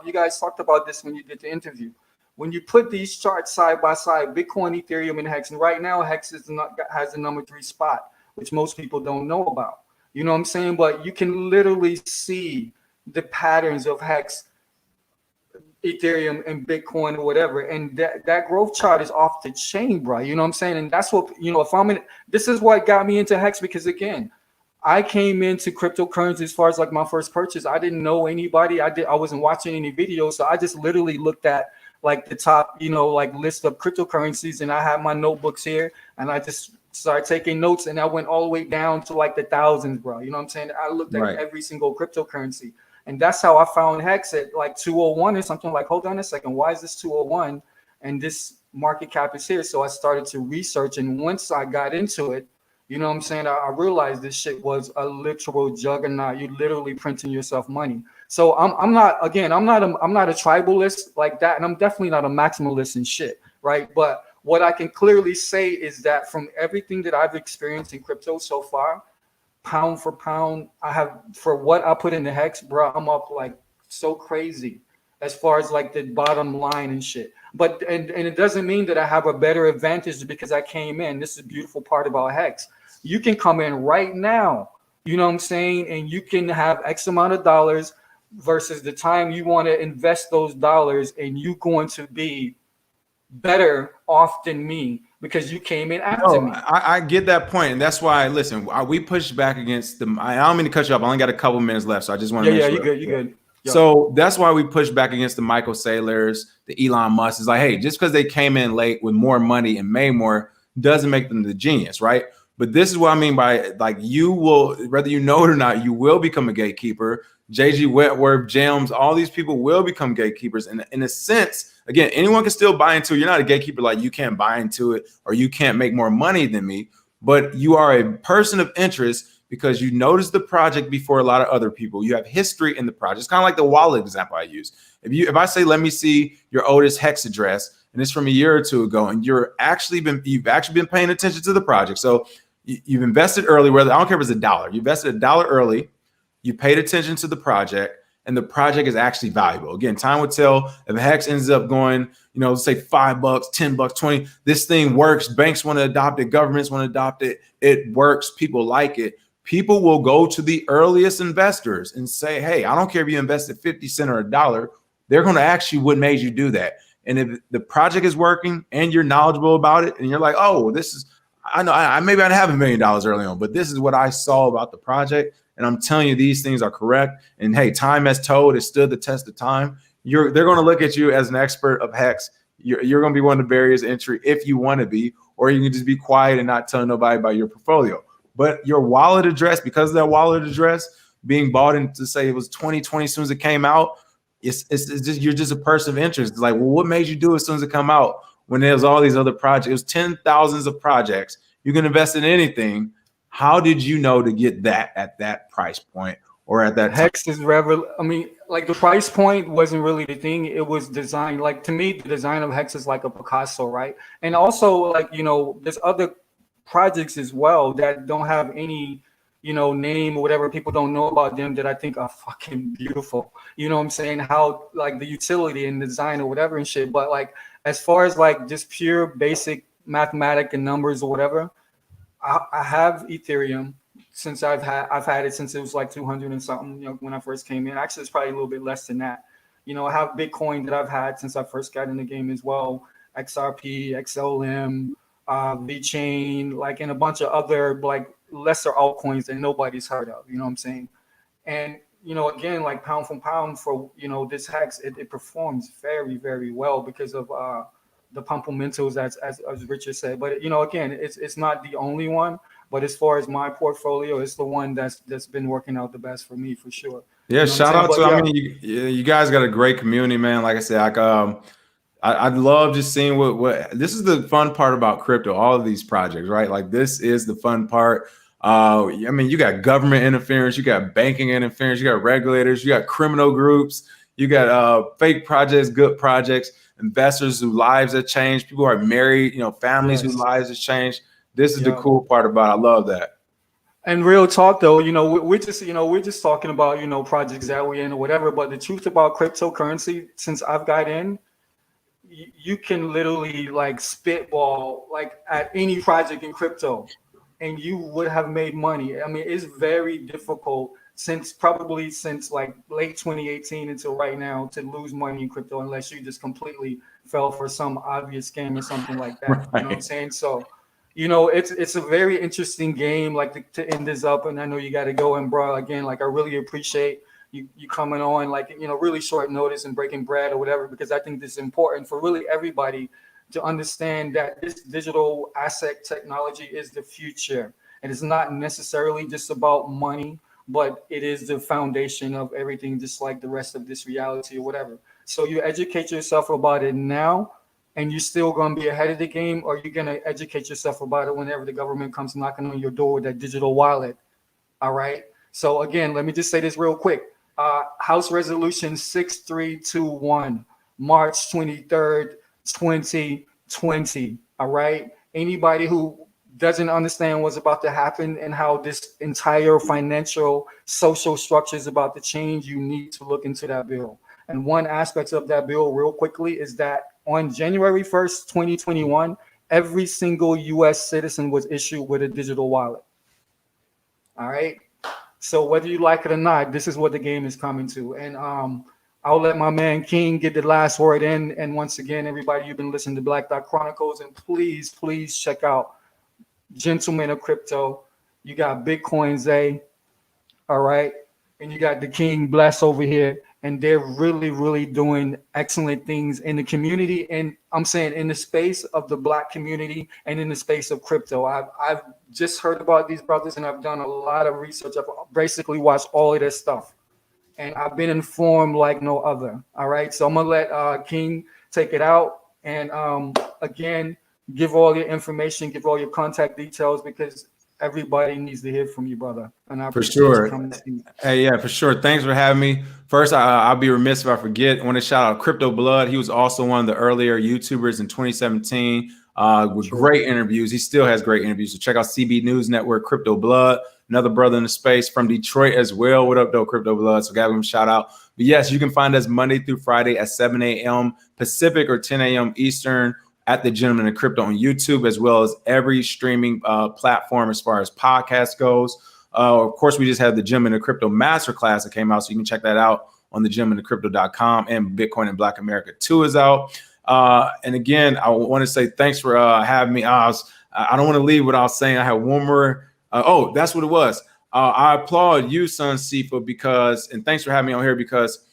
you guys talked about this when you did the interview. When you put these charts side by side, Bitcoin, Ethereum, and Hex, and right now Hex has the number 3 spot, which most people don't know about. You know what I'm saying? But you can literally see the patterns of Hex, Ethereum, and Bitcoin or whatever, and that growth chart is off the chain, bro. You know what I'm saying? And that's what, if I'm in, this is what got me into Hex, because again, I came into cryptocurrency as far as like my first purchase. I didn't know anybody. I wasn't watching any videos, so I just literally looked at like the top, like list of cryptocurrencies, and I had my notebooks here, and I just started taking notes, and I went all the way down to like the thousands, bro. You know what I'm saying? I looked at every single cryptocurrency. And that's how I found Hex at like 201 or something. Like, hold on a second, why is this 201? And this market cap is here. So I started to research. And once I got into it, you know what I'm saying, I realized this shit was a literal juggernaut. You're literally printing yourself money. So I'm not a tribalist like that. And I'm definitely not a maximalist and shit, right? But what I can clearly say is that from everything that I've experienced in crypto so far, pound for pound, I have, for what I put in the Hex, bro, I'm up like so crazy as far as like the bottom line and shit. But and it doesn't mean that I have a better advantage because I came in. This is the beautiful part about Hex. You can come in right now, you know what I'm saying, and you can have X amount of dollars versus the time you want to invest those dollars, and you're going to be better off than me because you came in after me. I get that point, and that's why, listen, we pushed back against the. I don't mean to cut you off. I only got a couple minutes left, so I just want to. Yeah, you're good. Yep. So that's why we pushed back against the Michael Saylors, the Elon Musk. It's like, hey, just because they came in late with more money and made more doesn't make them the genius, right? But this is what I mean by, like, you will, whether you know it or not, you will become a gatekeeper. JG Wentworth, Gems, all these people will become gatekeepers. And in a sense, again, anyone can still buy into it. You're not a gatekeeper, like you can't buy into it or you can't make more money than me, but you are a person of interest because you noticed the project before a lot of other people. You have history in the project. It's kind of like the wallet example I use. If I say, let me see your oldest Hex address, and it's from a year or two ago, and you've actually been paying attention to the project. So you've invested early, whether, I don't care if it's $1, you invested $1 early, you paid attention to the project, and the project is actually valuable. Again, time will tell if Hex ends up going, let's say $5, $10, 20, this thing works. Banks want to adopt it. Governments want to adopt it. It works. People like it. People will go to the earliest investors and say, hey, I don't care if you invested 50 cents or $1. They're going to ask you what made you do that. And if the project is working and you're knowledgeable about it and you're like, oh, I know I maybe I didn't have $1 million early on, but this is what I saw about the project. And I'm telling you, these things are correct. And hey, time has told, it stood the test of time. They're going to look at you as an expert of hex. You're going to be one of the barriers to entry if you want to be, or you can just be quiet and not tell nobody about your portfolio. But your wallet address, because of that wallet address being bought in to say it was 2020 as soon as it came out, it's just, you're just a person of interest. It's like, well, what made you do it as soon as it come out? When there's all these other projects, it was 10,000s of projects. You can invest in anything. How did you know to get that at that price point or at that Hex is I mean, like the price point wasn't really the thing. It was design. Like to me, the design of Hex is like a Picasso, right? And also, like, you know, there's other projects as well that don't have any, you know, name or whatever. People don't know about them that I think are fucking beautiful. You know what I'm saying? How like the utility and design or whatever and shit. But like as far as like just pure basic mathematic and numbers or whatever, I have Ethereum since I've had it since it was like 200 and something, you know, when I first came in. Actually, it's probably a little bit less than that. You know, I have Bitcoin that I've had since I first got in the game as well. XRP, XLM, VChain, like, and a bunch of other like lesser altcoins that nobody's heard of. You know what I'm saying? And you know, again, like pound for pound for, you know, this Hex, it performs very, very well because of the fundamentals, as Richard said. But you know, again, it's not the only one. But as far as my portfolio, it's the one that's been working out the best for me, for sure. Yeah, You know shout out to, yeah. I mean, you guys got a great community, man. Like I said, I'd love just seeing what this is the fun part about crypto, all of these projects, right? Like this is the fun part. I mean, you got government interference, you got banking interference, you got regulators, you got criminal groups, you got fake projects, good projects, investors whose lives have changed, people who are married, you know, families whose lives have changed. This is the cool part about it. I love that. And real talk though, you know, we're just talking about, you know, projects that we're in or whatever. But the truth about cryptocurrency, since I've got in, you can literally like spitball like at any project in crypto and you would have made money. I mean, it's very difficult since like late 2018 until right now to lose money in crypto unless you just completely fell for some obvious scam or something like that. Right. You know what I'm saying? So, you know, it's a very interesting game, like to end this up. And I know you got to go. And bro, again, like I really appreciate you coming on, like, you know, really short notice and breaking bread or whatever, because I think this is important for really everybody to understand that this digital asset technology is the future. And it's not necessarily just about money, but it is the foundation of everything, just like the rest of this reality or whatever. So you educate yourself about it now, and you're still going to be ahead of the game, or you're going to educate yourself about it whenever the government comes knocking on your door with that digital wallet. All right. So again, let me just say this real quick. House Resolution 6321, March 23rd, 2020. All right. Anybody who doesn't understand what's about to happen and how this entire financial social structure is about to change, you need to look into that bill. And one aspect of that bill real quickly is that on January 1st, 2021, every single US citizen was issued with a digital wallet. All right. So whether you like it or not, this is what the game is coming to. And I'll let my man King get the last word in. And once again, everybody, you've been listening to Black Dot Chronicles, and please check out Gentlemen of Crypto. You got Bitcoin Zay, all right, and you got the King Bless over here, and they're really doing excellent things in the community. And I'm saying in the space of the Black community and in the space of crypto. I've just heard about these brothers, and I've done a lot of research. I've basically watched all of their stuff, and I've been informed like no other. All right, so I'm gonna let King take it out, and again, give all your information, give all your contact details, because everybody needs to hear from you, brother. And I appreciate you coming to see. Hey, yeah, for sure. Thanks for having me. First, I'll be remiss if I forget. I want to shout out Crypto Blood. He was also one of the earlier YouTubers in 2017 with great interviews. He still has great interviews. So check out CB News Network, Crypto Blood, another brother in the space from Detroit as well. What up, though, Crypto Blood? So give him a shout out. But yes, you can find us Monday through Friday at 7 a.m. Pacific or 10 a.m. Eastern at the Gentlemen of Crypto on YouTube, as well as every streaming platform as far as podcast goes. Of course, we just had the Gentlemen of Crypto Masterclass that came out, so you can check that out on the gentlemenofcrypto.com, and Bitcoin and Black America 2 is out. And again, I want to say thanks for having me. I don't want to leave without saying I had one more. Oh, that's what it was. I applaud you, son Sifa, because, and thanks for having me on here, because,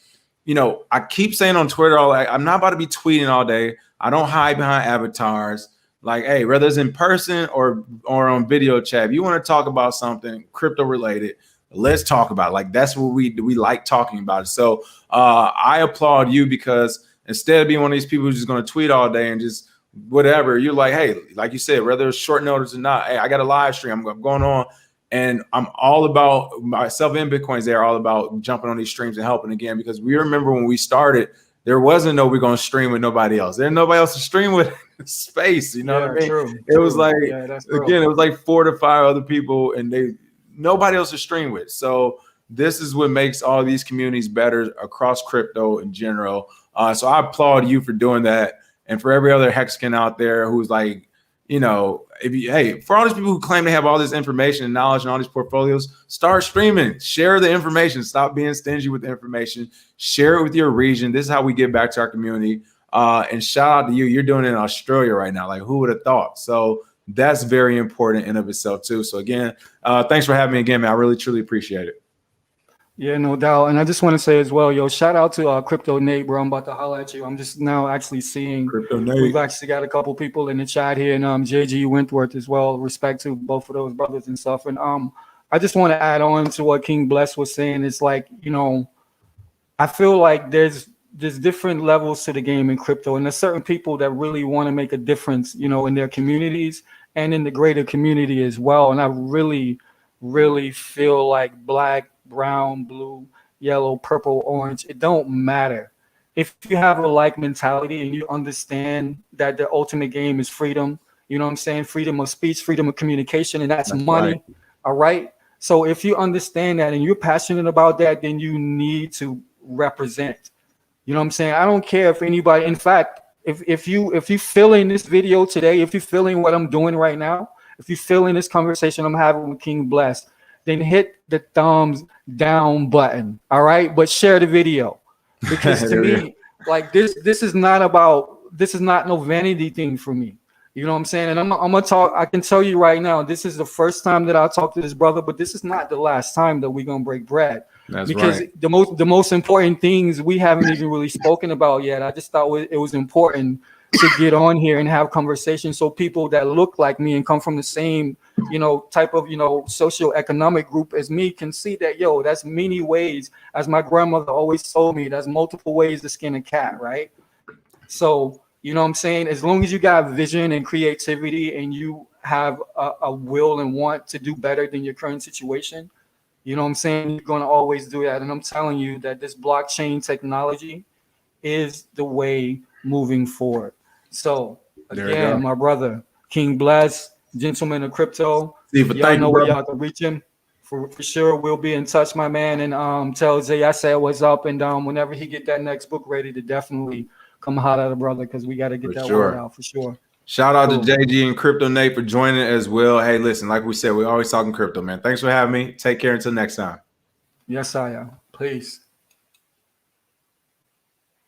you know, I keep saying on Twitter, I'm not about to be tweeting all day. I don't hide behind avatars. Like, hey, whether it's in person or on video chat, if you want to talk about something crypto related, let's talk about it. Like, that's what we like talking about it. So I applaud you, because instead of being one of these people who's just going to tweet all day and just whatever, you're like, hey, like you said, whether it's short notice or not, hey, I got a live stream, I'm going on. And I'm all about myself and Bitcoins. They're all about jumping on these streams and helping again, because we remember when we started, there wasn't no we're going to stream with nobody else. There's nobody else to stream with space. You know what I mean? It was like, again, it was like 4 to 5 other people, and nobody else to stream with. So this is what makes all these communities better across crypto in general. So I applaud you for doing that. And for every other Hexagon out there who's like, you know, hey, for all these people who claim they have all this information and knowledge and all these portfolios, start streaming, share the information, stop being stingy with the information, share it with your region. This is how we get back to our community. And shout out to you. You're doing it in Australia right now. Like, who would have thought? So that's very important in of itself too. So again, thanks for having me again, man. I really, truly appreciate it. Yeah, no doubt. And I just want to say as well, yo, shout out to Crypto Nate, bro. I'm about to holler at you. I'm just now actually seeing we've actually got a couple people in the chat here, and JG Wentworth as well. Respect to both of those brothers and stuff. And I just want to add on to what King Bless was saying. It's like, you know, I feel like there's different levels to the game in crypto, and there's certain people that really want to make a difference, you know, in their communities and in the greater community as well. And I really, really feel like black, brown, blue, yellow, purple, orange, it don't matter. If you have a like mentality and you understand that the ultimate game is freedom, you know what I'm saying? Freedom of speech, freedom of communication, and that's money. Right. All right. So if you understand that and you're passionate about that, then you need to represent. You know what I'm saying? I don't care if anybody, in fact, if you feeling this video today, if you're feeling what I'm doing right now, if you're feeling this conversation I'm having with King Bless, then hit the thumbs down button. All right. But share the video, because to me, like this is not no vanity thing for me. You know what I'm saying? And I'm gonna talk. I can tell you right now, this is the first time that I'll talk to this brother, but this is not the last time that we're gonna break bread. That's because right. the most important things we haven't even really spoken about yet. I just thought it was important to get on here and have conversations, so people that look like me and come from the same, you know, type of, you know, socioeconomic group as me can see that, yo, that's many ways, as my grandmother always told me, there's multiple ways to skin a cat, right? So, you know what I'm saying? As long as you got vision and creativity and you have a will and want to do better than your current situation, you know what I'm saying? You're going to always do that. And I'm telling you that this blockchain technology is the way moving forward. So again, my brother, King Bless, Gentleman of Crypto, y'all know where y'all can reach him. For sure, we'll be in touch, my man. And tell Zay I said what's up. And whenever he get that next book ready, to definitely come holler at a brother, because we got to get that word out for sure. Shout out to JG and Crypto Nate for joining as well. Hey, listen, like we said, we're always talking crypto, man. Thanks for having me. Take care until next time. Yes, I am. Peace.